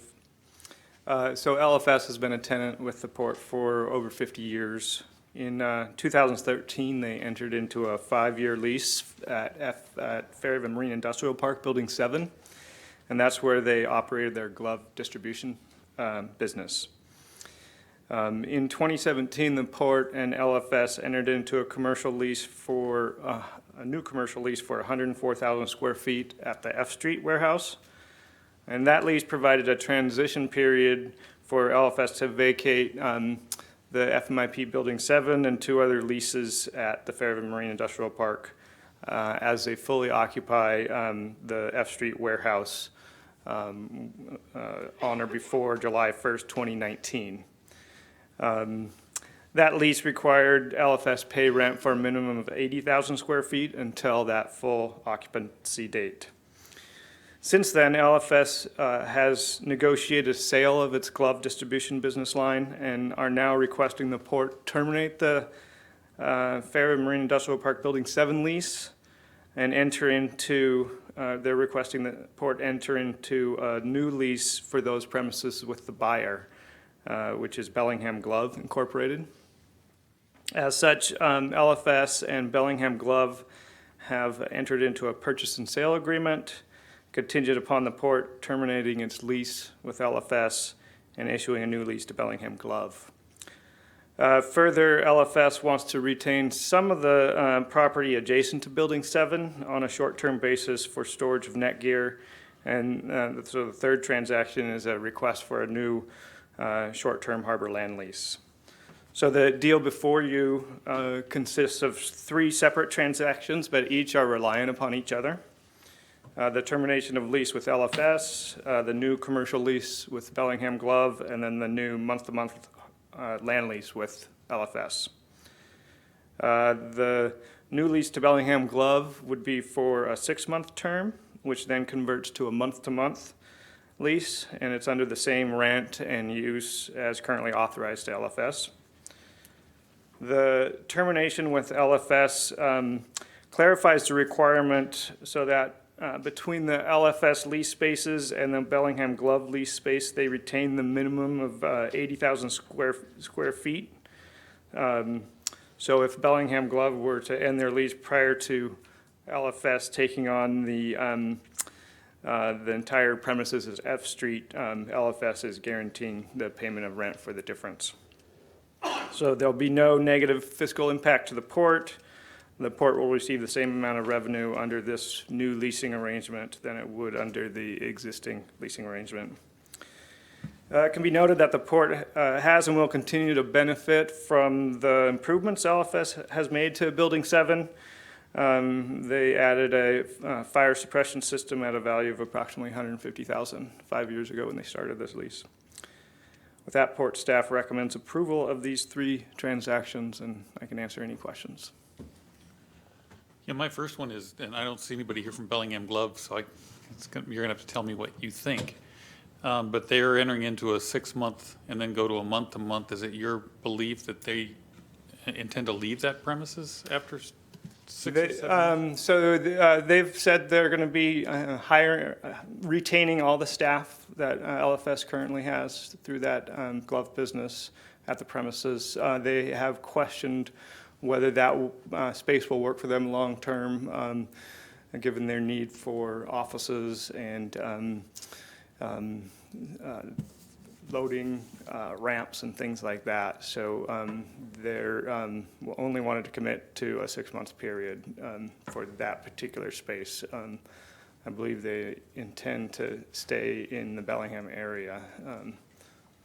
So LFS has been a tenant with the Port for over 50 years. In 2013, they entered into a 5-year lease at Fairhaven Marine Industrial Park, Building 7, and that's where they operated their glove distribution business. In 2017, the Port and LFS entered into a commercial lease for a new commercial lease for 104,000 square feet at the F Street warehouse, and that lease provided a transition period for LFS to vacate the FMIP Building 7 and 2 other leases at the Fairhaven Marine Industrial Park as they fully occupy the F Street warehouse on or before July 1st, 2019. That lease required LFS pay rent for a minimum of 80,000 square feet until that full occupancy date. Since then, LFS has negotiated a sale of its glove distribution business line and are now requesting the Port terminate the Fairhaven Marine Industrial Park Building 7 lease and enter into, they're requesting the Port enter into a new lease for those premises with the buyer, which is Bellingham Glove Incorporated. As such, LFS and Bellingham Glove have entered into a purchase and sale agreement contingent upon the Port terminating its lease with LFS and issuing a new lease to Bellingham Glove. Further, LFS wants to retain some of the property adjacent to Building 7 on a short-term basis for storage of netgear, and so the third transaction is a request for a new short-term harbor land lease. So the deal before you consists of 3 separate transactions, but each are reliant upon each other. The termination of lease with LFS, the new commercial lease with Bellingham Glove, and then the new month-to-month land lease with LFS. The new lease to Bellingham Glove would be for a 6-month term, which then converts to a month-to-month lease, and it's under the same rent and use as currently authorized to LFS. The termination with LFS clarifies the requirement so that between the LFS lease spaces and the Bellingham Glove lease space, they retain the minimum of 80,000 square feet. So if Bellingham Glove were to end their lease prior to LFS taking on the entire premises as F Street, LFS is guaranteeing the payment of rent for the difference. So there'll be no negative fiscal impact to the port. The port will receive the same amount of revenue under this new leasing arrangement than it would under the existing leasing arrangement. It can be noted that the port has and will continue to benefit from the improvements LFS has made to Building 7. They added a fire suppression system at a value of approximately $150,000 5 years ago when they started this lease. With that, port staff recommends approval of these 3 transactions, and I can answer any questions. Yeah, my first one is, and I don't see anybody here from Bellingham Glove, so you're going to have to tell me what you think. But they are entering into a 6-month and then go to a month-to-month. Is it your belief that they intend to leave that premises after 6 or 7 months? They've said they're going to be retaining all the staff that LFS currently has through that glove business at the premises. They have questioned whether that space will work for them long-term, given their need for offices and loading ramps and things like that. So they're only wanted to commit to a 6-month period for that particular space. I believe they intend to stay in the Bellingham area,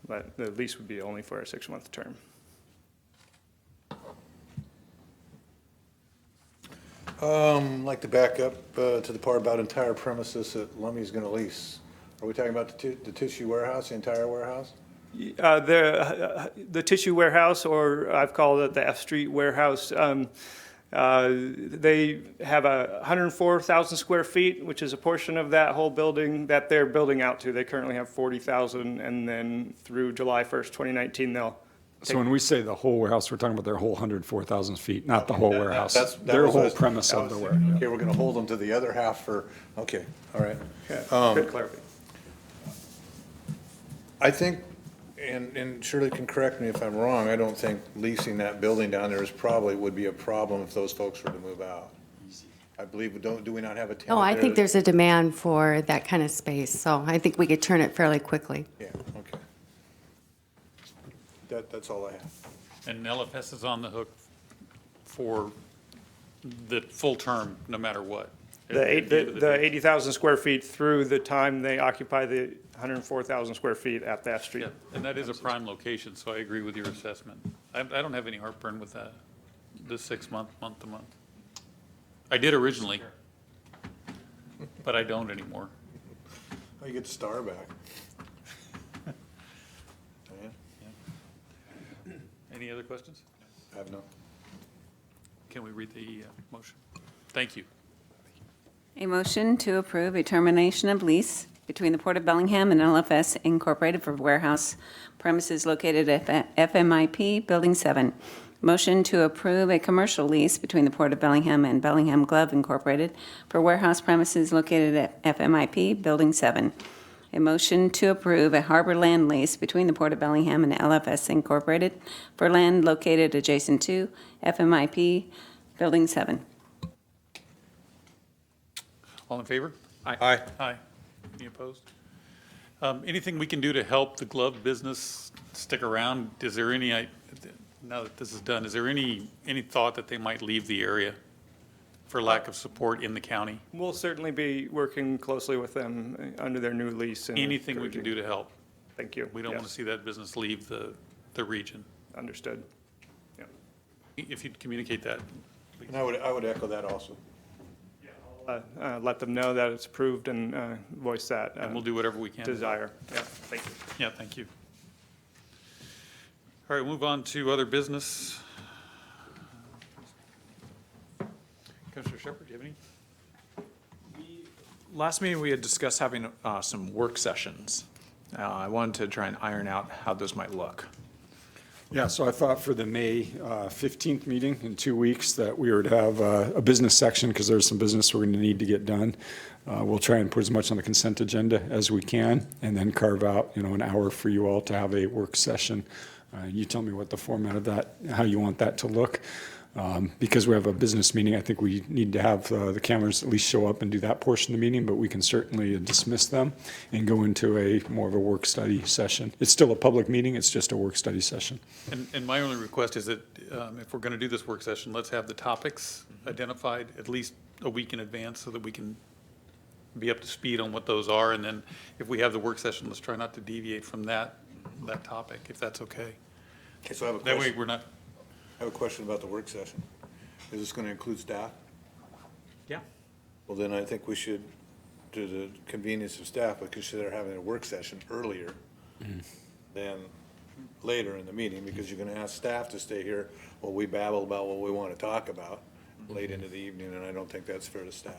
but the lease would be only for a 6-month term. I'd like to back up to the part about entire premises that Lummy's going to lease. Are we talking about the tissue warehouse, the entire warehouse? The tissue warehouse, or I've called it the F Street warehouse, they have 104,000 square feet, which is a portion of that whole building that they're building out to. They currently have 40,000, and then through July 1st, 2019, they'll So when we say the whole warehouse, we're talking about their whole 104,000 feet, not the whole warehouse. That Their was whole what- premise that of the was- warehouse. Okay, we're going to hold them to the other half for, okay, all right. good clarity. I think, and Shirley can correct me if I'm wrong, I don't think leasing that building down there would be a problem if those folks were to move out. I believe, do we not have a tenant No, I there think that- there's a demand for that kind of space, so I think we could turn it fairly quickly. Yeah, okay. That's all I have. And LFS is on the hook for the full term, no matter what. The 80,000 square feet through the time they occupy the 104,000 square feet at that street. Yeah, and that is a prime location, so I agree with your assessment. I don't have any heartburn with that, the 6-month, month-to-month. I did originally, but I don't anymore. Oh, you get the star back. Diane? Any other questions? I have no. Can we read the motion? Thank you. A motion to approve a termination of lease between the Port of Bellingham and LFS Incorporated for warehouse premises located at FMIP Building 7. Motion to approve a commercial lease between the Port of Bellingham and Bellingham Glove Incorporated for warehouse premises located at FMIP Building 7. A motion to approve a harbor land lease between the Port of Bellingham and LFS Incorporated for land located adjacent to FMIP Building 7. All in favor? Aye. Aye. Any opposed? Anything we can do to help the glove business stick around? Is there any, now that this is done, is there any thought that they might leave the area for lack of support in the county? We'll certainly be working closely with them under their new lease. And Anything we can do to help? Thank you. We don't want to Yes. see that business leave the region. Understood. If you'd communicate that. please. And I would echo that also. Let them know that it's approved and voice that And we'll do whatever we can. desire. Yeah, thank you. Yeah, thank you. All right, we'll move on to other business. Commissioner Shepherd, do you have any? Last meeting, we had discussed having some work sessions. I wanted to try and iron out how those might look. Yeah, so I thought for the May 15th meeting in 2 weeks that we would have a business section because there's some business we're going to need to get done. We'll try and put as much on the consent agenda as we can and then carve out, an hour for you all to have a work session. You tell me what the format of that, how you want that to look. Because we have a business meeting, I think we need to have the cameras at least show up and do that portion of the meeting, but we can certainly dismiss them and go into a more of a work study session. It's still a public meeting, it's just a work study session. And my only request is that if we're going to do this work session, let's have the topics identified at least a week in advance so that we can be up to speed on what those are. And then if we have the work session, let's try not to deviate from that topic, if that's okay. Okay, so I have a That way question. we're not, I have a question about the work session. Is this going to include staff? Yeah. Well, then I think we should, to the convenience of staff, but consider having a work session earlier than later in the meeting, because you're going to ask staff to stay here while we babble about what we want to talk about late into the evening, and I don't think that's fair to staff.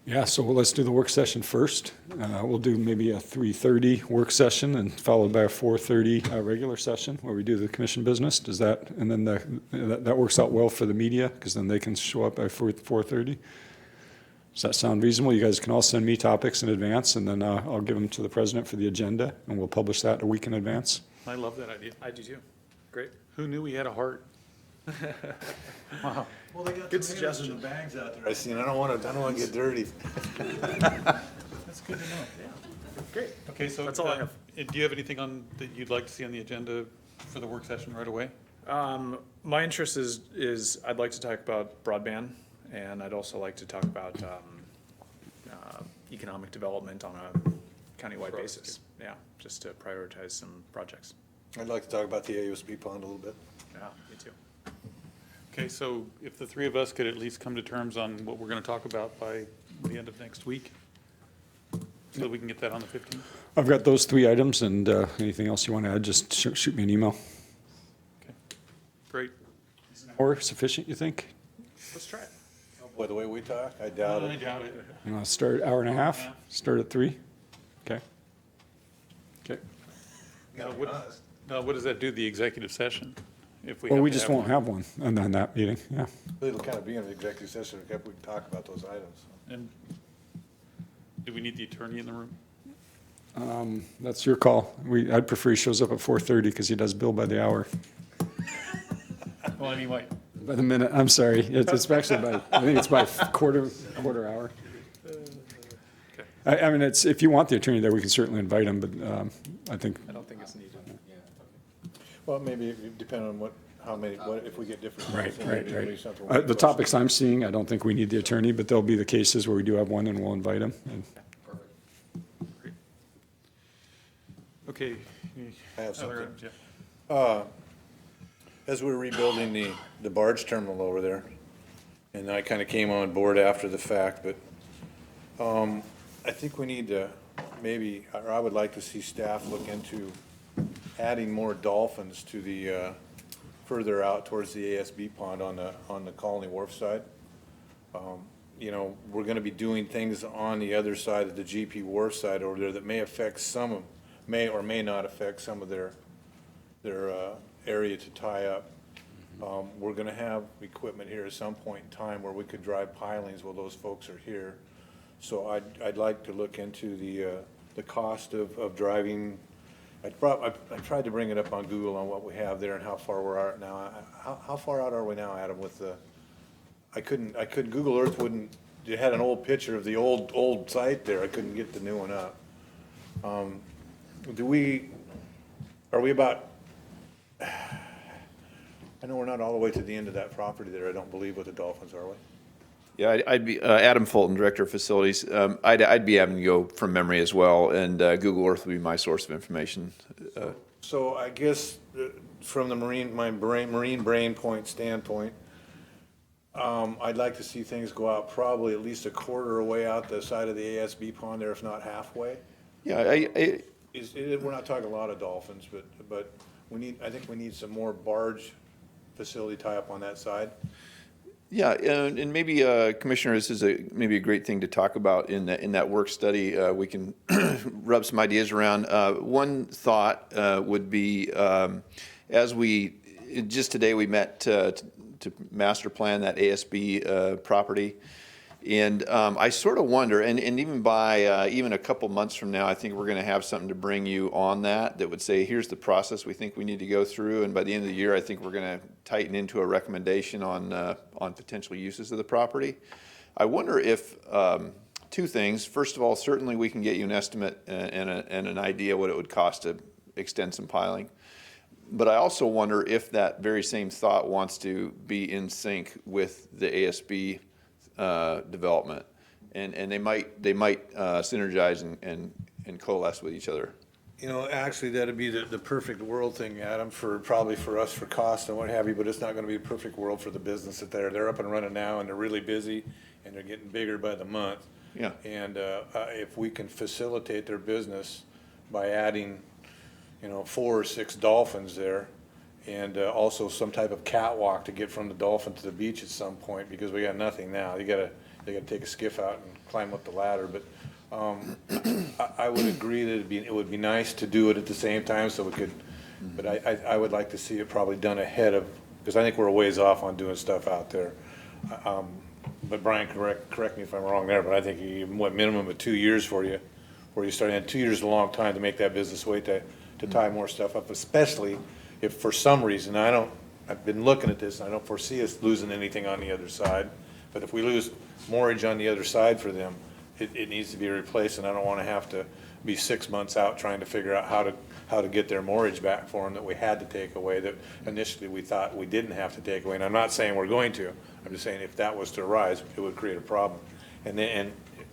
Yeah, so let's do the work session first. We'll do maybe a 3:30 work session and followed by a 4:30 regular session where we do the commission business. Does that, and then that works out well for the media because then they can show up by 4:30. Does that sound reasonable? You guys can all send me topics in advance and then I'll give them to the president for the agenda and we'll publish that a week in advance. I love that idea. I do too. Great. Who knew we had a heart? Wow. Well, they got Good suggestion. and bags out there. I see, and I don't want to get dirty. That's good to know. Great. Okay, so. That's all I have. Do you have anything that you'd like to see on the agenda for the work session right away? My interest is I'd like to talk about broadband, and I'd also like to talk about economic development on a countywide basis. Yeah, just to prioritize some projects. I'd like to talk about the AUSB pond a little bit. Yeah, me too. Okay, so if the three of us could at least come to terms on what we're going to talk about by the end of next week, so that we can get that on the 15th? I've got those 3 items and anything else you want to add, just shoot me an email. Okay, great. Or sufficient, you think? Let's try it. Boy, the way we talk, I doubt I it. doubt it. You want to start hour and a half? Start at 3? Okay. Okay. Now, what does that do to the executive session? If we Well, have we to just have won't one? have one and then that meeting, yeah. It'll kind of be in the executive session, we can talk about those items. And do we need the attorney in the room? That's your call. I'd prefer he shows up at 4:30 because he does bill by the hour. Well, anyway, By the minute, I'm sorry. It's actually I think it's by quarter hour. I mean, if you want the attorney there, we can certainly invite him, but I think, I don't think it's needed. Well, maybe it depend on if we get different. right. maybe something we'll The topics I'm seeing, I don't think we need the attorney, but there'll be the cases where we do have one and we'll invite him. And okay. I have Other something. items, yeah. As we're rebuilding the barge terminal over there, and I kind of came on board after the fact, but I think we need to or I would like to see staff look into adding more dolphins to the, further out towards the ASB pond on the Colony Wharf side. We're going to be doing things on the other side of the GP Wharf side over there that may affect may or may not affect some of their area to tie up. We're going to have equipment here at some point in time where we could drive pilings while those folks are here. So I'd like to look into the cost of driving. I tried to bring it up on Google on what we have there and how far we're at now. How far out are we now, Adam, with I couldn't, Google Earth it had an old picture of the old site there. I couldn't get the new one up. Are we about, I know we're not all the way to the end of that property there, I don't believe, with the dolphins, are we? Yeah, I'd be Adam Fulton, Director of Facilities. I'd be having to go from memory as well, and Google Earth would be my source of information. So I guess from the marine brain point standpoint, I'd like to see things go out probably at least a quarter away out the side of the ASB pond there, if not halfway. Yeah, We're not talking a lot of dolphins, but I think we need some more barge facility tie up on that side. yeah, and maybe, Commissioner, this is maybe a great thing to talk about in that work study. We can rub some ideas around. One thought would be, just today we met to master plan that ASB property. And I sort of wonder, and even by even a couple months from now, I think we're going to have something to bring you on that would say, here's the process we think we need to go through. And by the end of the year, I think we're going to tighten into a recommendation on potential uses of the property. I wonder if, two things. First of all, certainly we can get you an estimate and an idea what it would cost to extend some piling. But I also wonder if that very same thought wants to be in sync with the ASB development, and they might synergize and coalesce with each other. You know, actually, that'd be the perfect world thing, Adam, probably for us for cost and what have you, but it's not gonna be a perfect world for the business that they're up and running now, and they're really busy, and they're getting bigger by the month. Yeah. And if we can facilitate their business by adding, 4 or 6 dolphins there, and also some type of catwalk to get from the dolphin to the beach at some point, because we got nothing now. They gotta take a skiff out and climb up the ladder, but I would agree that it would be nice to do it at the same time, so we could, but I would like to see it probably done ahead of, because I think we're a ways off on doing stuff out there. But Brian, correct me if I'm wrong there, but I think minimum of 2 years for you, where you start, and 2 years is a long time to make that business wait to tie more stuff up, especially if for some reason, I've been looking at this, and I don't foresee us losing anything on the other side, but if we lose moorage on the other side for them, it needs to be replaced, and I don't want to have to be 6 months out trying to figure out how to get their moorage back for them that we had to take away, that initially we thought we didn't have to take away. And I'm not saying we're going to, I'm just saying if that was to arise, it would create a problem. And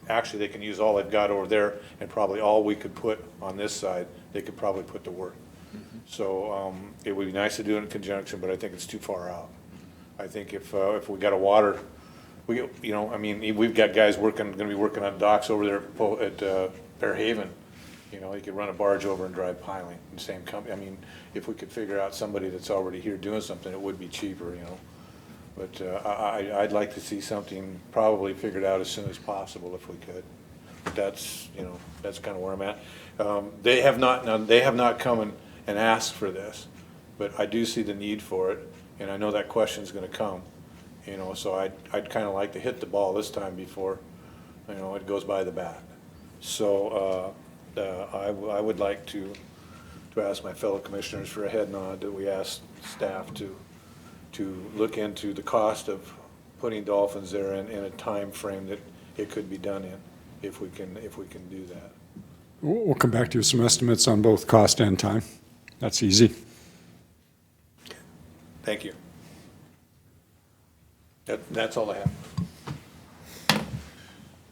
actually, they can use all they've got over there, and probably all we could put on this side, they could probably put to work. So it would be nice to do it in conjunction, but I think it's too far out. I think if we got a water, we've got guys going to be working on docks over there at Fairhaven. You could run a barge over and drive piling in the same company. If we could figure out somebody that's already here doing something, it would be cheaper, But I'd like to see something probably figured out as soon as possible if we could. But that's kind of where I'm at. They have not come and asked for this, but I do see the need for it, and I know that question's going to come. So I'd kind of like to hit the ball this time before, it goes by the bat. So I would like to ask my fellow commissioners for a head nod that we ask staff to look into the cost of putting dolphins there in a time frame that it could be done in, if we can do that. We'll come back to you with some estimates on both cost and time. That's easy. Thank you. That's all I have.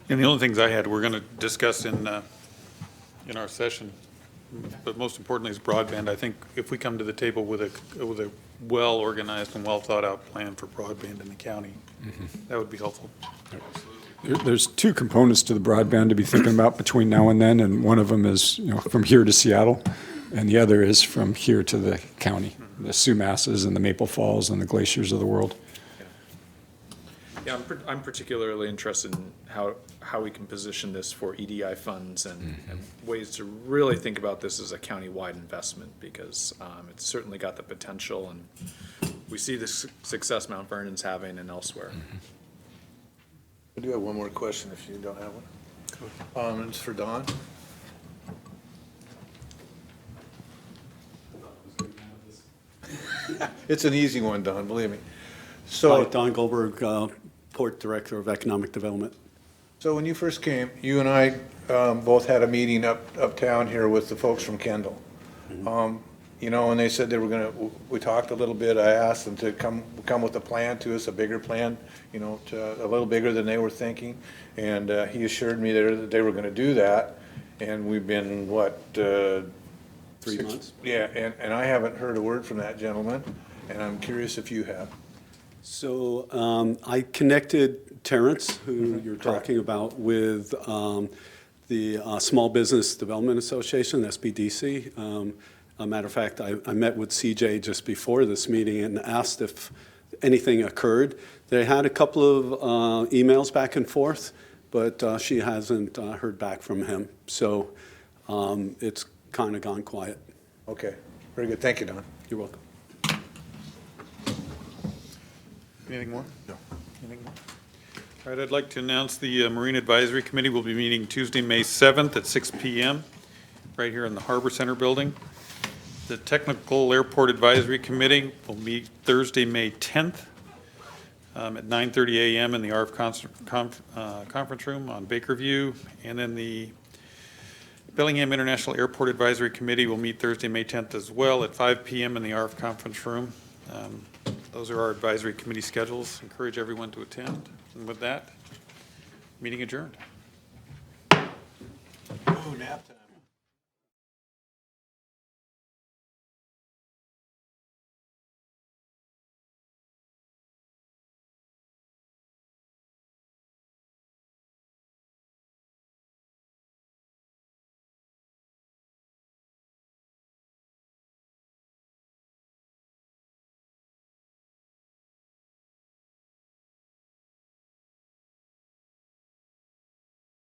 And the only things I had, we're going to discuss in our session, but most importantly is broadband. I think if we come to the table with a well-organized and well-thought-out plan for broadband in the county, that would be helpful. There's 2 components to the broadband to be thinking about between now and then, and one of them is from here to Seattle, and the other is from here to the county, the Sumasses and the Maple Falls and the Glaciers of the world. Yeah, I'm particularly interested in how we can position this for EDI funds and ways to really think about this as a county-wide investment, because it's certainly got the potential, and we see the success Mount Vernon's having and elsewhere. I do have one more question if you don't have one. It's for Don. It's an easy one, Don, believe me. Hi, Don Goldberg, Port Director of Economic Development. So when you first came, you and I both had a meeting uptown here with the folks from Kendall. And they said they were we talked a little bit. I asked them to come with a plan to us, a bigger plan, a little bigger than they were thinking. And he assured me that they were going to do that. And we've been, 3 months. Yeah, and I haven't heard a word from that gentleman, and I'm curious if you have. So I connected Terrence, who you're talking about, with the Small Business Development Association, SBDC. A matter of fact, I met with CJ just before this meeting and asked if anything occurred. They had a couple of emails back and forth, but she hasn't heard back from him. So it's kind of gone quiet. Okay, very good. Thank you, Don. You're welcome. Anything more? No. Anything more? All right, I'd like to announce the Marine Advisory Committee will be meeting Tuesday, May 7th at 6 p.m. right here in the Harbor Center building. The Technical Airport Advisory Committee will meet Thursday, May 10th at 9:30 a.m. in the ARF conference room on Bakerview. And then the Bellingham International Airport Advisory Committee will meet Thursday, May 10th as well at 5 p.m. in the ARF conference room. Those are our advisory committee schedules. Encourage everyone to attend. And with that, meeting adjourned. Oh, nap time.